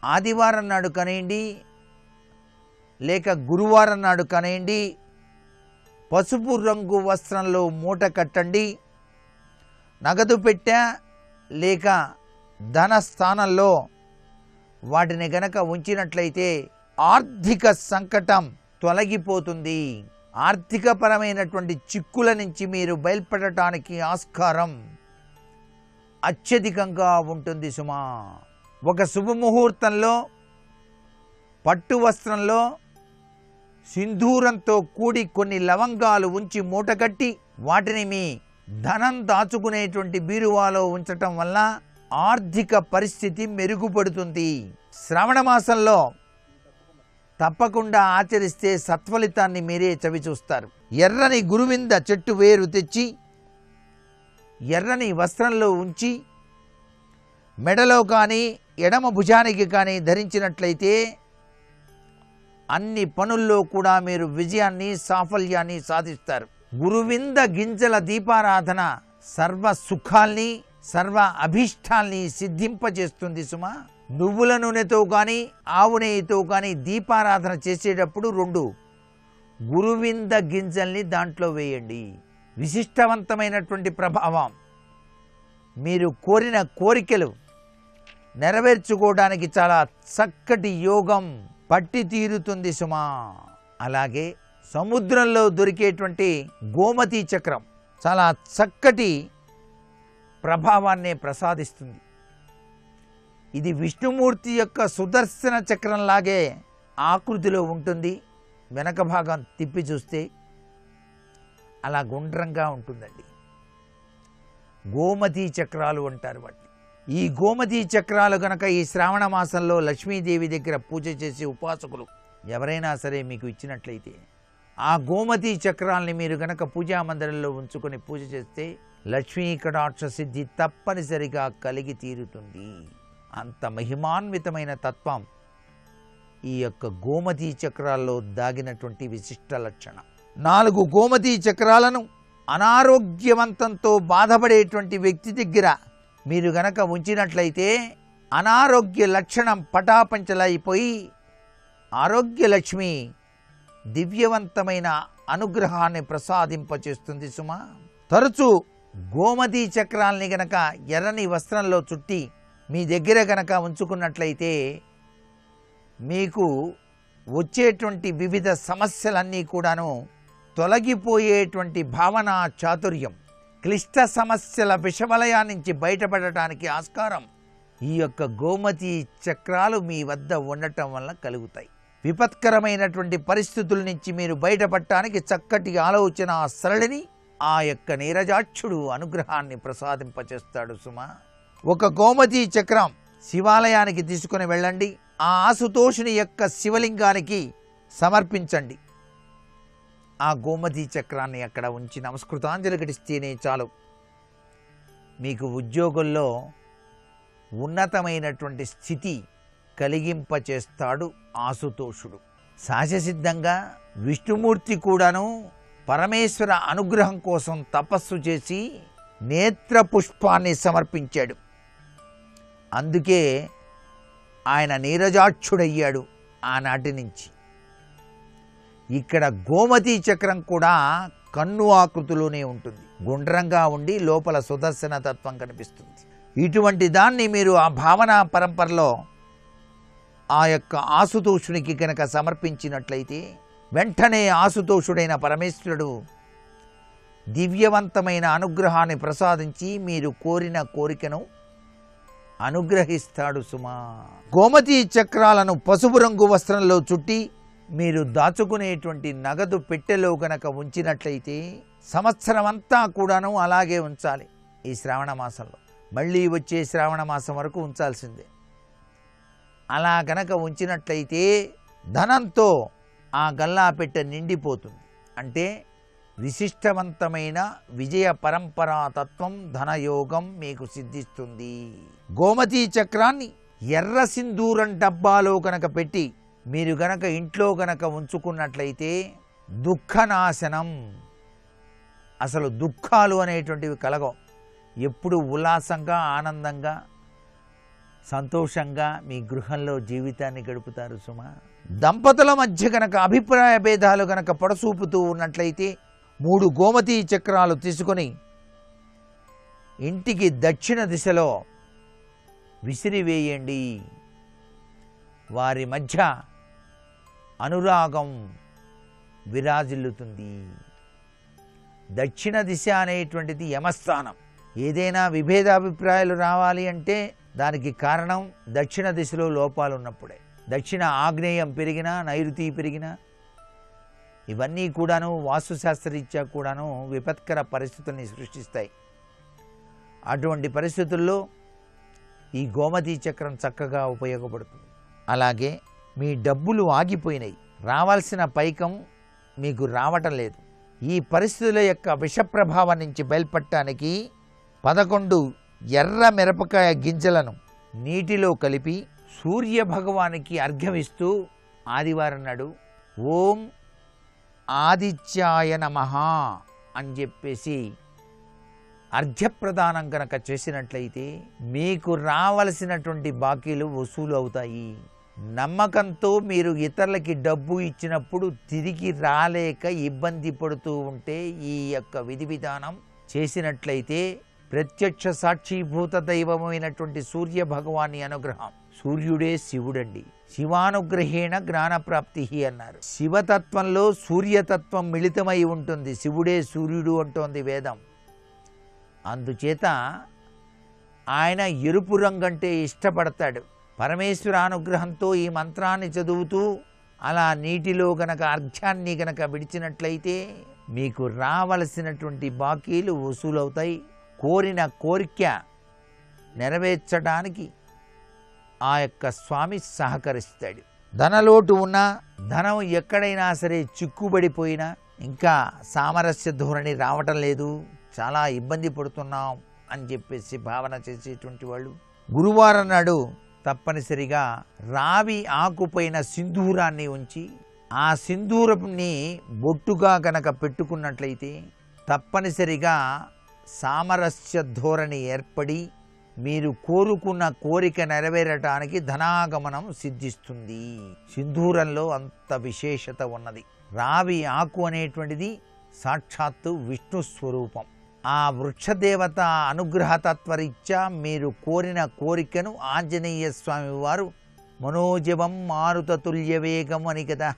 ఆదివారం నాడు కనేయండి లేక గురువారం నాడు కనేయండి, పసుపు రంగు వస్త్రంలో మూట కట్టండి. నగదు పెట్టె లేక ధన స్థానంలో వాటిని గనక ఉంచినట్లయితే ఆర్థిక సంకటం తొలగిపోతుంది. ఆర్థికపరమైనటువంటి చిక్కుల నుంచి మీరు బయల్పడటానికి ఆస్కారం అత్యధికంగా ఉంటుంది సుమా. ఒక శుభముహూర్తంలో పట్టు వస్త్రంలో సింధూరంతో కూడి కొన్ని లవంగాలు ఉంచి మూటగట్టి వాటిని మీ ధనం దాచుకునేటువంటి బీరువాలో ఉంచటం వల్ల ఆర్థిక పరిస్థితి మెరుగుపడుతుంది. శ్రావణ మాసంలో తప్పకుండా ఆచరిస్తే సత్ఫలితాన్ని మీరే చవిచూస్తారు. ఎర్రని గురువింద చెట్టు వేరు తెచ్చి ఎర్రని వస్త్రంలో ఉంచి మెడలో కానీ ఎడమ భుజానికి కానీ ధరించినట్లయితే అన్ని పనుల్లో కూడా మీరు విజయాన్ని సాఫల్యాన్ని సాధిస్తారు. గురువింద గింజల దీపారాధన సర్వ సుఖాల్ని సర్వ అభీష్టాల్ని సిద్ధింపజేస్తుంది సుమా. నువ్వుల నూనెతో కానీ ఆవు నెయ్యితో కానీ దీపారాధన చేసేటప్పుడు 2 గురువింద గింజల్ని దాంట్లో వేయండి. విశిష్టవంతమైనటువంటి ప్రభావం, మీరు కోరిన కోరికలు నెరవేర్చుకోవడానికి చాలా చక్కటి యోగం పట్టి తీరుతుంది సుమా. అలాగే సముద్రంలో దొరికేటువంటి గోమతి చక్రం చాలా చక్కటి ప్రభావాన్ని ప్రసాదిస్తుంది. ఇది విష్ణుమూర్తి యొక్క సుదర్శన చక్రంలాగే ఆకృతిలో ఉంటుంది. వెనక భాగం తిప్పి చూస్తే అలా గుండ్రంగా ఉంటుందండి. గోమతి చక్రాలు అంటారు వాటిని. ఈ గోమతి చక్రాలు గనక ఈ శ్రావణ మాసంలో లక్ష్మీదేవి దగ్గర పూజ చేసే ఉపాసకులు ఎవరైనా సరే మీకు ఇచ్చినట్లయితే ఆ గోమతి చక్రాల్ని మీరు గనక పూజా మందిరంలో ఉంచుకొని పూజ చేస్తే లక్ష్మీ కటాక్ష సిద్ధి తప్పనిసరిగా కలిగి తీరుతుంది. అంత మహిమాన్వితమైన తత్వం ఈ యొక్క గోమతి చక్రాల్లో దాగినటువంటి విశిష్ట లక్షణం. 4 గోమతి చక్రాలను అనారోగ్యవంతంతో బాధపడేటువంటి వ్యక్తి దగ్గర మీరు గనక ఉంచినట్లయితే అనారోగ్య లక్షణం పటాపంచలైపోయి ఆరోగ్య లక్ష్మి దివ్యవంతమైన అనుగ్రహాన్ని ప్రసాదింపచేస్తుంది సుమా. తరచూ గోమతి చక్రాల్ని గనక ఎర్రని వస్త్రంలో చుట్టి మీ దగ్గర గనక ఉంచుకున్నట్లయితే మీకు వచ్చేటువంటి వివిధ సమస్యలన్నీ కూడాను తొలగిపోయేటువంటి భావన చాతుర్యం, క్లిష్ట సమస్యల విషవలయా నుంచి బయటపడటానికి ఆస్కారం ఈ యొక్క గోమతి చక్రాలు మీ వద్ద ఉండటం వల్ల కలుగుతాయి. విపత్కరమైనటువంటి పరిస్థితుల నుంచి మీరు బయటపడటానికి చక్కటి ఆలోచన సరళిని ఆ యొక్క నీరజాక్షుడు అనుగ్రహాన్ని ప్రసాదింపచేస్తాడు సుమా. ఒక గోమతి చక్రం శివాలయానికి తీసుకుని వెళ్ళండి. ఆ ఆశుతోషుని యొక్క శివలింగానికి సమర్పించండి. ఆ గోమతి చక్రాన్ని అక్కడ ఉంచి నమస్కృతాంజలి ఘటిస్తేనే చాలు. మీకు ఉద్యోగంలో ఉన్నతమైనటువంటి స్థితి కలిగింపచేస్తాడు ఆశుతోషుడు. సహజసిద్ధంగా విష్ణుమూర్తి కూడాను పరమేశ్వర అనుగ్రహం కోసం తపస్సు చేసి నేత్ర పుష్పాన్ని సమర్పించాడు. అందుకే ఆయన నీరజాక్షుడయ్యాడు ఆనాటి నుంచి. ఇక్కడ గోమతి చక్రం కూడా కన్ను ఆకృతిలోనే ఉంటుంది. గుండ్రంగా ఉండి లోపల సుదర్శన తత్వం కనిపిస్తుంది. ఇటువంటి దాన్ని మీరు ఆ భావన పరంపరలో ఆ యొక్క ఆశుతోషునికి కనుక సమర్పించినట్లయితే వెంటనే ఆశుతోషుడైన పరమేశ్వరుడు దివ్యవంతమైన అనుగ్రహాన్ని ప్రసాదించి మీరు కోరిన కోరికను అనుగ్రహిస్తాడు సుమా. గోమతి చక్రాలను పసుపు రంగు వస్త్రంలో చుట్టి మీరు దాచుకునేటువంటి నగదు పెట్టెలో గనక ఉంచినట్లయితే సంవత్సరం అంతా కూడాను అలాగే ఉంచాలి. ఈ శ్రావణ మాసంలో మళ్ళీ వచ్చే శ్రావణ మాసం వరకు ఉంచాల్సిందే. అలా గనక ఉంచినట్లయితే ధనంతో ఆ గల్లా పెట్టె నిండిపోతుంది. అంటే విశిష్టవంతమైన విజయ పరంపరా తత్వం ధనయోగం మీకు సిద్ధిస్తుంది. గోమతి చక్రాన్ని ఎర్ర సింధూరం డబ్బాలో కనుక పెట్టి మీరు గనక ఇంట్లో గనక ఉంచుకున్నట్లయితే దుఃఖనాశనం, అసలు దుఃఖాలు అనేటువంటివి కలగవు. ఎప్పుడు ఉల్లాసంగా ఆనందంగా సంతోషంగా మీ గృహంలో జీవితాన్ని గడుపుతారు సుమా. దంపతుల మధ్య గనక అభిప్రాయ భేదాలు గనక పొడసూపుతూ ఉన్నట్లయితే 3 గోమతీ చక్రాలు తీసుకొని ఇంటికి దక్షిణ దిశలో విసిరివేయండి. వారి మధ్య అనురాగం విరాజిల్లుతుంది. దక్షిణ దిశ అనేటువంటిది యమస్థానం. ఏదైనా విభేదాభిప్రాయాలు రావాలి అంటే దానికి కారణం దక్షిణ దిశలో లోపాలు ఉన్నప్పుడే. దక్షిణ ఆగ్నేయం పెరిగినా, నైరుతి పెరిగినా ఇవన్నీ కూడాను వాస్తుశాస్త్రరీత్యా కూడాను విపత్కర పరిస్థితుల్ని సృష్టిస్తాయి. అటువంటి పరిస్థితుల్లో ఈ గోమతీ చక్రం చక్కగా ఉపయోగపడుతుంది. అలాగే మీ డబ్బులు ఆగిపోయినాయి, రావాల్సిన పైకం మీకు రావటం లేదు. ఈ పరిస్థితుల యొక్క విష ప్రభావం నుంచి బయలుపడటానికి 11 ఎర్ర మిరపకాయ గింజలను నీటిలో కలిపి సూర్య భగవానికి అర్ఘ్యమిస్తూ ఆదివారం నాడు ఓం ఆదిత్యాయ నమః అని చెప్పేసి అర్ఘ్యప్రదానం కనుక చేసినట్లయితే మీకు రావలసినటువంటి బాకీలు వసూలు అవుతాయి. నమ్మకంతో మీరు ఇతరులకి డబ్బు ఇచ్చినప్పుడు తిరిగి రాలేక ఇబ్బంది పడుతూ ఉంటే ఈ యొక్క విధి విధానం చేసినట్లయితే ప్రత్యక్ష సాక్షిభూత దైవమైనటువంటి సూర్య భగవాని అనుగ్రహం. సూర్యుడే శివుడండి. శివానుగ్రహేణ జ్ఞానప్రాప్తి అన్నారు. శివతత్వంలో సూర్యతత్వం మిళితమై ఉంటుంది. శివుడే సూర్యుడు అంటోంది వేదం. అందుచేత ఆయన ఎరుపు రంగంటే ఇష్టపడతాడు. పరమేశ్వర అనుగ్రహంతో ఈ మంత్రాన్ని చదువుతూ అలా నీటిలో గనక అర్ఘ్యాన్ని గనక విడిచినట్లయితే మీకు రావలసినటువంటి బాకీలు వసూలవుతాయి. కోరిన కోరిక నెరవేర్చడానికి ఆ యొక్క స్వామి సహకరిస్తాడు. ధనలోటు ఉన్నా, ధనం ఎక్కడైనా సరే చిక్కుబడిపోయినా, ఇంకా సామరస్య ధోరణి రావటం లేదు, చాలా ఇబ్బంది పడుతున్నాం అని చెప్పేసి భావన చేసేటువంటి వాళ్ళు గురువారం నాడు తప్పనిసరిగా రావి ఆకుపైన సింధూరాన్ని ఉంచి ఆ సింధూరంని బొట్టుగా గనక పెట్టుకున్నట్లయితే తప్పనిసరిగా సామరస్య ధోరణి ఏర్పడి మీరు కోరుకున్న కోరిక నెరవేరటానికి ధనాగమనం సిద్ధిస్తుంది. సింధూరంలో అంత విశేషత ఉన్నది. రావి ఆకు అనేటువంటిది సాక్షాత్తు విష్ణు స్వరూపం. ఆ వృక్షదేవత అనుగ్రహతత్వరీత్యా మీరు కోరిన కోరికను ఆంజనేయ స్వామి వారు మనోజవం మారుతతుల్య వేగం అని కదా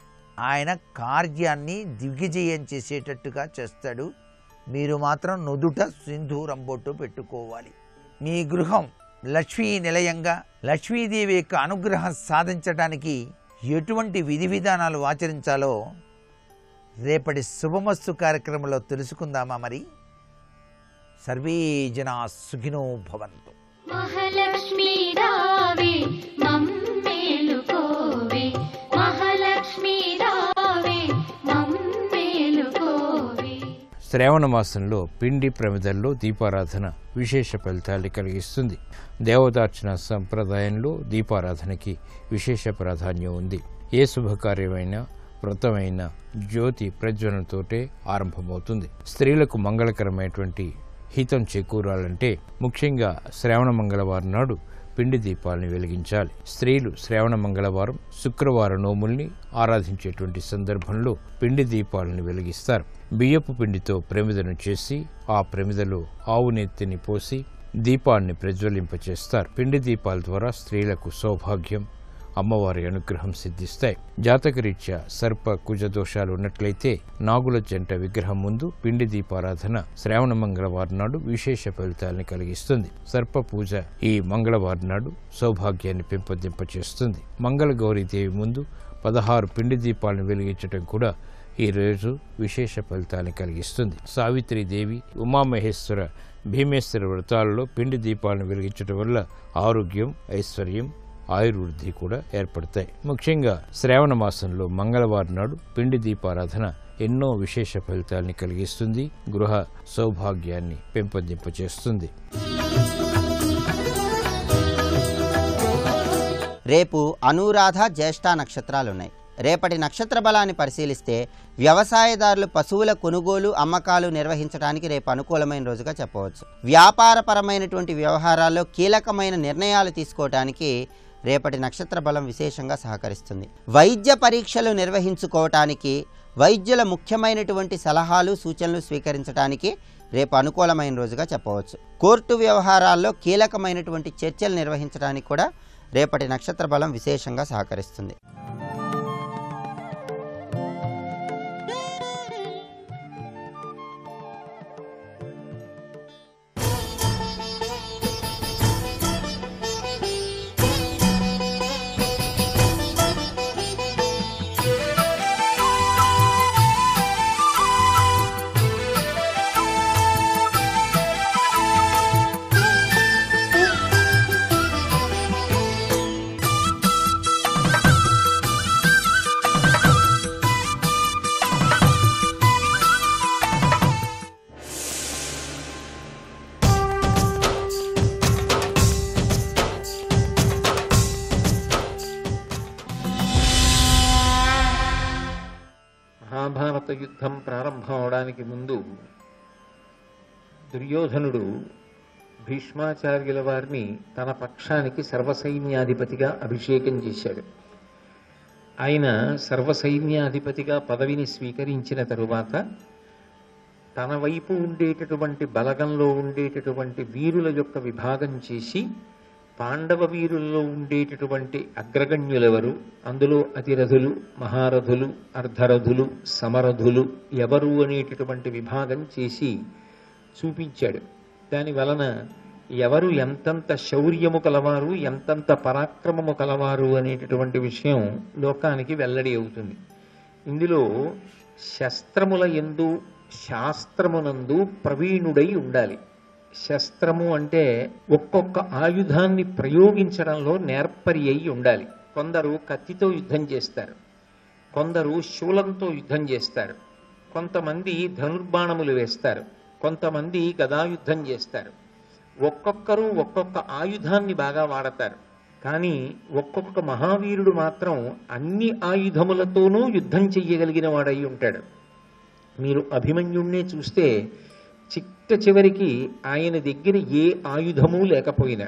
ఆయన కార్యాన్ని దిగ్విజయం చేసేటట్టుగా చేస్తాడు. మీరు మాత్రం నుదుట సింధూరం బొట్టు పెట్టుకోవాలి. మీ గృహం లక్ష్మీ నిలయంగా లక్ష్మీదేవి యొక్క అనుగ్రహం సాధించడానికి ఎటువంటి విధి విధానాలు ఆచరించాలో రేపటి శుభమస్తు కార్యక్రమంలో తెలుసుకుందామా? మరి సర్వే జనా సుఖినో భవంతు. మహాలక్ష్మీ రావే మమ్మేలుకోవే, మహాలక్ష్మీ రావే మమ్మేలుకోవే. శ్రావణ మాసంలో పిండి ప్రమిదల్లో దీపారాధన విశేష ఫలితాన్ని కలిగిస్తుంది. దేవతార్చన సంప్రదాయంలో దీపారాధనకి విశేష ప్రాధాన్యం ఉంది. ఏ శుభకార్యమైనా వ్రతమైన జ్యోతి ప్రజ్వలనతోటే ఆరంభమవుతుంది. స్త్రీలకు మంగళకరమైనటువంటి హితం చేకూరాలంటే ముఖ్యంగా శ్రావణ మంగళవారం నాడు పిండి దీపాలను వెలిగించాలి. స్త్రీలు శ్రావణ మంగళవారం, శుక్రవారం నోముల్ని ఆరాధించేటువంటి సందర్భంలో పిండి దీపాలను వెలిగిస్తారు. బియ్యపు పిండితో ప్రమిదను చేసి ఆ ప్రమిదలో ఆవు నెత్తిని పోసి దీపాన్ని ప్రజ్వలింపచేస్తారు. పిండి దీపాల ద్వారా స్త్రీలకు సౌభాగ్యం, అమ్మవారి అనుగ్రహం సిద్ధిస్తాయి. జాతకరీత్యా సర్ప కుజ దోషాలు ఉన్నట్లయితే నాగుల జంట విగ్రహం ముందు పిండి దీపారాధన శ్రావణ మంగళవారం నాడు విశేష ఫలితాలను కలిగిస్తుంది. సర్ప పూజ ఈ మంగళవారం నాడు సౌభాగ్యాన్ని పెంపొందింపచేస్తుంది. మంగళ గౌరీదేవి ముందు 16 పిండి దీపాలను వెలిగించడం కూడా ఈ రోజు విశేష ఫలితాన్ని కలిగిస్తుంది. సావిత్రీదేవి, ఉమామహేశ్వర, భీమేశ్వర వ్రతాలలో పిండి దీపాలను వెలిగించడం వల్ల ఆరోగ్యం, ఐశ్వర్యం, ఆయుర్వృద్ధి కూడా ఏర్పడతాయి. ముఖ్యంగా శ్రావణ మాసంలో మంగళవారం నాడు పిండి దీపారాధన ఎన్నో విశేష ఫలితాల్ని కలిగిస్తుంది. గృహ సౌభాగ్యాన్ని పెంపొందింపచేస్తుంది. రేపు అనురాధ జ్యేష్ఠ నక్షత్రాలున్నాయి. రేపటి నక్షత్ర బలాన్ని పరిశీలిస్తే వ్యవసాయదారులు పశువుల కొనుగోలు అమ్మకాలు నిర్వహించడానికి రేపు అనుకూలమైన రోజుగా చెప్పవచ్చు. వ్యాపారపరమైనటువంటి వ్యవహారాల్లో కీలకమైన నిర్ణయాలు తీసుకోవడానికి రేపటి నక్షత్ర బలం విశేషంగా సహకరిస్తుంది. వైద్య పరీక్షలు నిర్వహించుకోవటానికి, వైద్యుల ముఖ్యమైనటువంటి సలహాలు సూచనలు స్వీకరించడానికి రేపు అనుకూలమైన రోజుగా చెప్పవచ్చు. కోర్టు వ్యవహారాల్లో కీలకమైనటువంటి చర్చలు నిర్వహించడానికి కూడా రేపటి నక్షత్ర బలం విశేషంగా సహకరిస్తుంది. మహాభారత యుద్ధం ప్రారంభం అవడానికి ముందు దుర్యోధనుడు భీష్మాచార్యుల వారిని తన పక్షానికి సర్వసైన్యాధిపతిగా అభిషేకం చేశాడు. ఆయన సర్వసైన్యాధిపతిగా పదవిని స్వీకరించిన తరువాత తన వైపు ఉండేటటువంటి బలగంలో ఉండేటటువంటి వీరుల యొక్క విభాగం చేసి పాండవ వీరుల్లో ఉండేటటువంటి అగ్రగణ్యులెవరు, అందులో అతిరథులు, మహారథులు, అర్ధరథులు, సమరథులు ఎవరు అనేటటువంటి విభాగం చేసి చూపించాడు. దాని వలన ఎవరు ఎంతంత శౌర్యము కలవారు, ఎంతంత పరాక్రమము కలవారు అనేటటువంటి విషయం లోకానికి వెల్లడి అవుతుంది. ఇందులో శస్త్రముల యందు శాస్త్రమునందు ప్రవీణుడై ఉండాలి. శస్త్రము అంటే ఒక్కొక్క ఆయుధాన్ని ప్రయోగించడంలో నేర్పరి అయి ఉండాలి. కొందరు కత్తితో యుద్ధం చేస్తారు, కొందరు శూలంతో యుద్ధం చేస్తారు, కొంతమంది ధనుర్బాణములు వేస్తారు, కొంతమంది గదాయుద్ధం చేస్తారు. ఒక్కొక్కరు ఒక్కొక్క ఆయుధాన్ని బాగా వాడతారు. కానీ ఒక్కొక్క మహావీరుడు మాత్రం అన్ని ఆయుధములతోనూ యుద్ధం చెయ్యగలిగిన వాడై ఉంటాడు. మీరు అభిమన్యుణ్ణే చూస్తే చిట్ట చివరికి ఆయన దగ్గర ఏ ఆయుధము లేకపోయినా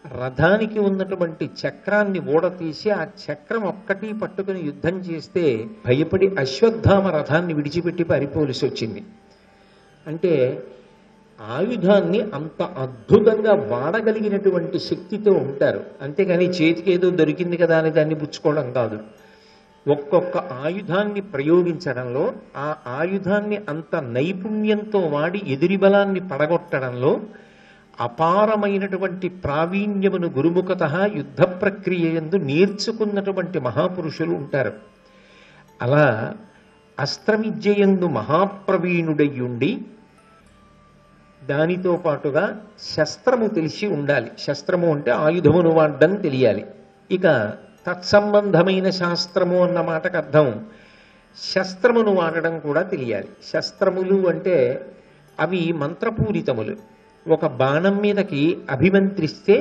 రథానికి ఉన్నటువంటి చక్రాన్ని ఊడతీసి ఆ చక్రం ఒక్కటి పట్టుకుని యుద్ధం చేస్తే భయపడి అశ్వత్థామ రథాన్ని విడిచిపెట్టి పారిపోవలసి వచ్చింది. అంటే ఆయుధాన్ని అంత అద్భుతంగా వాడగలిగినటువంటి శక్తితో ఉంటారు. అంతేగాని చేతికి ఏదో దొరికింది కదా అని దాన్ని పుచ్చుకోవడం కాదు. ఒక్కొక్క ఆయుధాన్ని ప్రయోగించడంలో, ఆ ఆయుధాన్ని అంత నైపుణ్యంతో వాడి ఎదురి బలాన్ని పడగొట్టడంలో అపారమైనటువంటి ప్రావీణ్యమును గురుముఖత యుద్ధ ప్రక్రియ యందు నేర్చుకున్నటువంటి మహాపురుషులు ఉంటారు. అలా అస్త్రవిద్యయందు మహాప్రవీణుడయ్యుండి దానితో పాటుగా శస్త్రము తెలిసి ఉండాలి. శస్త్రము అంటే ఆయుధమును వాడడం తెలియాలి. ఇక తత్సంబంధమైన శాస్త్రము అన్న మాటకు అర్థం శస్త్రమును వాడడం కూడా తెలియాలి. శస్త్రములు అంటే అవి మంత్రపూరితములు. ఒక బాణం మీదకి అభిమంత్రిస్తే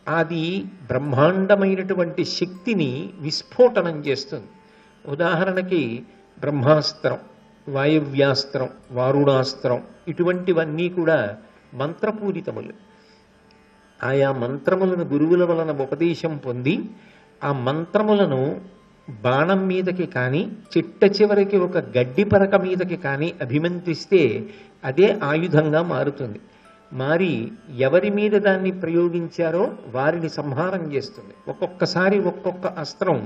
అది బ్రహ్మాండమైనటువంటి శక్తిని విస్ఫోటనం చేస్తుంది. ఉదాహరణకి బ్రహ్మాస్త్రం, వాయవ్యాస్త్రం, వారుణాస్త్రం ఇటువంటివన్నీ కూడా మంత్రపూరితములు. ఆయా మంత్రములను గురువుల వలన ఉపదేశం పొంది ఆ మంత్రములను బాణం మీదకి కానీ చిట్ట చివరికి ఒక గడ్డి పరక మీదకి కానీ అభిమంత్రిస్తే అదే ఆయుధంగా మారుతుంది. మారి ఎవరి మీద దాన్ని ప్రయోగించారో వారిని సంహారం చేస్తుంది. ఒక్కొక్కసారి ఒక్కొక్క అస్త్రం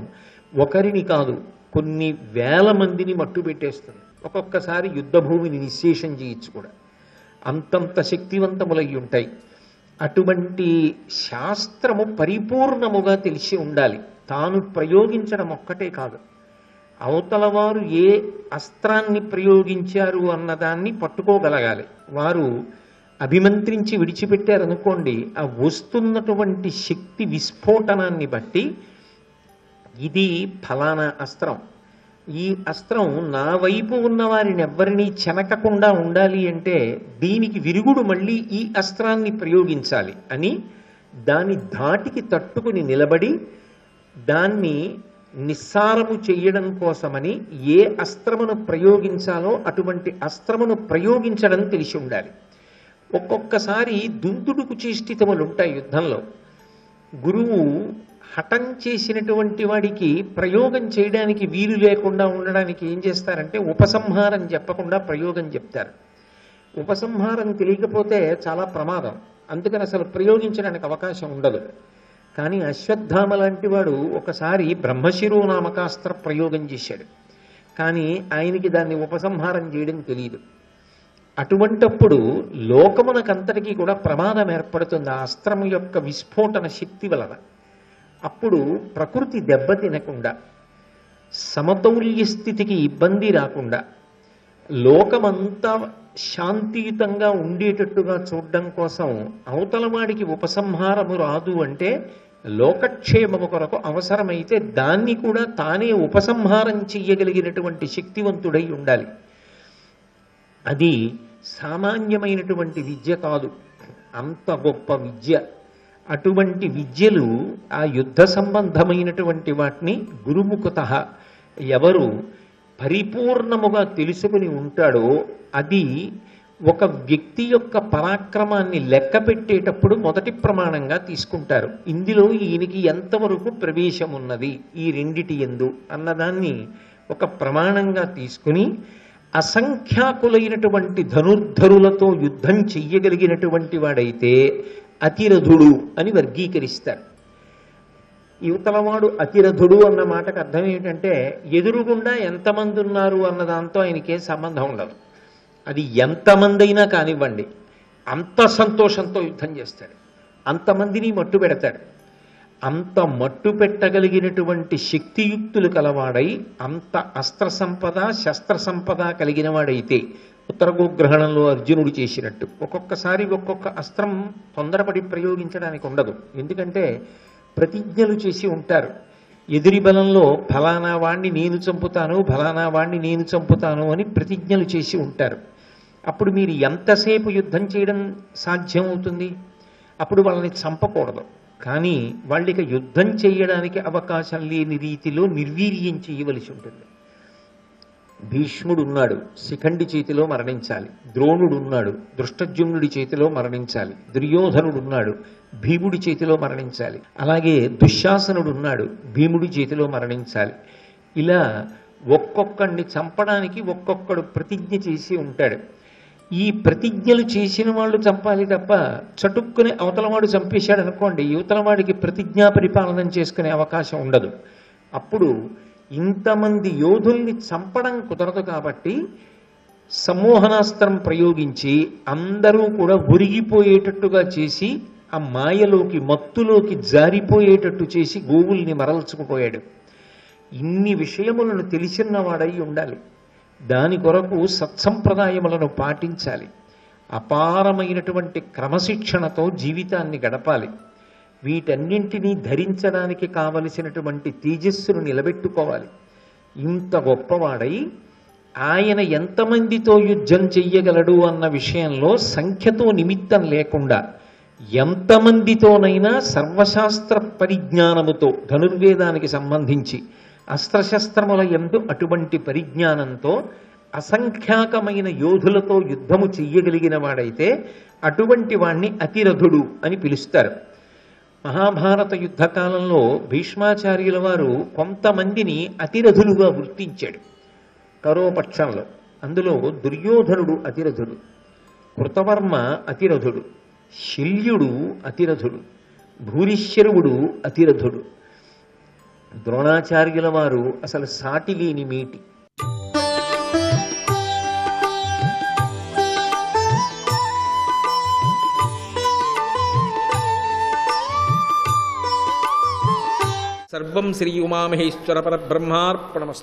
ఒకరిని కాదు కొన్ని వేల మందిని మట్టు పెట్టేస్తుంది. ఒక్కొక్కసారి యుద్ధభూమిని నిశ్శేషం చేయొచ్చు కూడా. అంతంత శక్తివంతములై ఉంటాయి. అటువంటి శాస్త్రము పరిపూర్ణముగా తెలిసి ఉండాలి. తాను ప్రయోగించడం ఒక్కటే కాదు, అవతల వారు ఏ అస్త్రాన్ని ప్రయోగించారు అన్నదాన్ని పట్టుకోగలగాలి. వారు అభిమంత్రించి విడిచిపెట్టారనుకోండి, ఆ వస్తున్నటువంటి శక్తి విస్ఫోటనాన్ని బట్టి ఇది ఫలానా అస్త్రం, ఈ అస్త్రం నా వైపు ఉన్న వారిని ఎవ్వరినీ చెనకకుండా ఉండాలి అంటే దీనికి విరుగుడు మళ్ళీ ఈ అస్త్రాన్ని ప్రయోగించాలి అని దాని ధాటికి తట్టుకుని నిలబడి దాన్ని నిస్సారము చెయ్యడం కోసమని ఏ అస్త్రమును ప్రయోగించాలో అటువంటి అస్త్రమును ప్రయోగించడం తెలిసి ఉండాలి. ఒక్కొక్కసారి దుందుడుకు చేష్టితములు ఉంటాయి యుద్ధంలో. గురువు హఠం చేసినటువంటి వాడికి ప్రయోగం చేయడానికి వీలు లేకుండా ఉండడానికి ఏం చేస్తారంటే ఉపసంహారం చెప్పకుండా ప్రయోగం చెప్తారు. ఉపసంహారం తెలియకపోతే చాలా ప్రమాదం, అందుకని అసలు ప్రయోగించడానికి అవకాశం ఉండదు. కానీ అశ్వత్థామ లాంటి వాడు ఒకసారి బ్రహ్మశిరో నామకాస్త్ర ప్రయోగం చేశాడు, కానీ ఆయనకి దాన్ని ఉపసంహారం చేయడం తెలియదు. అటువంటప్పుడు లోకమునకంతటికీ కూడా ప్రమాదం ఏర్పడుతుంది ఆ అస్త్రము యొక్క విస్ఫోటన శక్తి వలన. అప్పుడు ప్రకృతి దెబ్బతినకుండా, సమతౌల్య స్థితికి ఇబ్బంది రాకుండా, లోకమంతా శాంతియుతంగా ఉండేటట్టుగా చూడడం కోసం అవతలవాడికి ఉపసంహారము రాదు అంటే లోకక్షేమము కొరకు అవసరమైతే దాన్ని కూడా తానే ఉపసంహారం చెయ్యగలిగినటువంటి శక్తివంతుడై ఉండాలి. అది సామాన్యమైనటువంటి విద్య కాదు, అంత గొప్ప విద్య. అటువంటి విద్యలు ఆ యుద్ధ సంబంధమైనటువంటి వాటిని గురుముఖతః ఎవరు పరిపూర్ణముగా తెలుసుకుని ఉంటాడో అది ఒక వ్యక్తి యొక్క పరాక్రమాన్ని లెక్క పెట్టేటప్పుడు మొదటి ప్రమాణంగా తీసుకుంటారు. ఇందులో ఈయనకి ఎంతవరకు ప్రవేశం ఉన్నది ఈ రెండిటి యందు అన్నదాన్ని ఒక ప్రమాణంగా తీసుకుని అసంఖ్యాకులైనటువంటి ధనుర్ధరులతో యుద్ధం చెయ్యగలిగినటువంటి వాడైతే అతిరథుడు అని వర్గీకరిస్తారు. యువతలవాడు అతిరథుడు అన్న మాటకు అర్థం ఏమిటంటే ఎదురుగుండా ఎంతమంది ఉన్నారు అన్న దాంతో ఆయనకే సంబంధం ఉండదు. అది ఎంతమంది అయినా కానివ్వండి, అంత సంతోషంతో యుద్ధం చేస్తాడు, అంతమందిని మట్టు పెడతాడు. అంత మట్టు పెట్టగలిగినటువంటి శక్తియుక్తులు కలవాడై అంత అస్త్ర సంపద శస్త్ర సంపద కలిగిన వాడైతే ఉత్తర గోగ్రహణంలో అర్జునుడు చేసినట్టు ఒక్కొక్కసారి ఒక్కొక్క అస్త్రం తొందరపడి ప్రయోగించడానికి ఉండదు. ఎందుకంటే ప్రతిజ్ఞలు చేసి ఉంటారు. ఎదురి బలంలో ఫలానా వాణ్ణి నేను చంపుతాను, ఫలానా వాణ్ణి నేను చంపుతాను అని ప్రతిజ్ఞలు చేసి ఉంటారు. అప్పుడు మీరు ఎంతసేపు యుద్ధం చేయడం సాధ్యం అవుతుంది? అప్పుడు వాళ్ళని చంపకూడదు, కానీ వాళ్ళకి యుద్ధం చేయడానికి అవకాశం లేని రీతిలో నిర్వీర్యం చేయవలసి ఉంటుంది. భీష్ముడు ఉన్నాడు, శిఖండి చేతిలో మరణించాలి. ద్రోణుడు ఉన్నాడు, దృష్టద్యుమ్నుడి చేతిలో మరణించాలి. దుర్యోధనుడు ఉన్నాడు, భీముడి చేతిలో మరణించాలి. అలాగే దుశ్శాసనుడు ఉన్నాడు, భీముడి చేతిలో మరణించాలి. ఇలా ఒక్కొక్కడిని చంపడానికి ఒక్కొక్కడు ప్రతిజ్ఞ చేసి ఉంటాడు. ఈ ప్రతిజ్ఞలు చేసిన వాళ్ళు చంపాలి తప్ప చటుక్కుని అవతలవాడు చంపేశాడు అనుకోండి, యువతలవాడికి ప్రతిజ్ఞా పరిపాలన చేసుకునే అవకాశం ఉండదు. అప్పుడు ఇంతమంది యోధుల్ని చంపడం కుదరదు. కాబట్టి సమ్మోహనాస్త్రం ప్రయోగించి అందరూ కూడా ఒరిగిపోయేటట్టుగా చేసి ఆ మాయలోకి మత్తులోకి జారిపోయేటట్టు చేసి గోవుల్ని మరల్చుకుపోయాడు. ఇన్ని విషయములను తెలిసినవాడై ఉండాలి. దాని కొరకు సత్సంప్రదాయములను పాటించాలి. అపారమైనటువంటి క్రమశిక్షణతో జీవితాన్ని గడపాలి. వీటన్నింటినీ ధరించడానికి కావలసినటువంటి తేజస్సును నిలబెట్టుకోవాలి. ఇంత గొప్పవాడై ఆయన ఎంతమందితో యుద్ధం చెయ్యగలడు అన్న విషయంలో సంఖ్యతో నిమిత్తం లేకుండా ఎంతమందితోనైనా సర్వశాస్త్ర పరిజ్ఞానముతో ధనుర్వేదానికి సంబంధించి అస్త్రశస్త్రముల యందు అటువంటి పరిజ్ఞానంతో అసంఖ్యాకమైన యోధులతో యుద్ధము చెయ్యగలిగిన వాడైతే అటువంటి వాణ్ణి అతిరథుడు అని పిలుస్తారు. మహాభారత యుద్ధకాలంలో భీష్మాచార్యుల వారు కొంతమందిని అతిరథులుగా గుర్తించాడు కరోపక్షంలో. అందులో దుర్యోధనుడు అతిరథుడు, కృతవర్మ అతిరథుడు, శల్యుడు అతిరథుడు, భూరిశ్రవుడు అతిరథుడు. ద్రోణాచార్యుల వారు అసలు సాటి లేని మేటి. సర్వం శ్రీ ఉమామహేశ్వర పరబ్రహ్మార్పణమస్తు.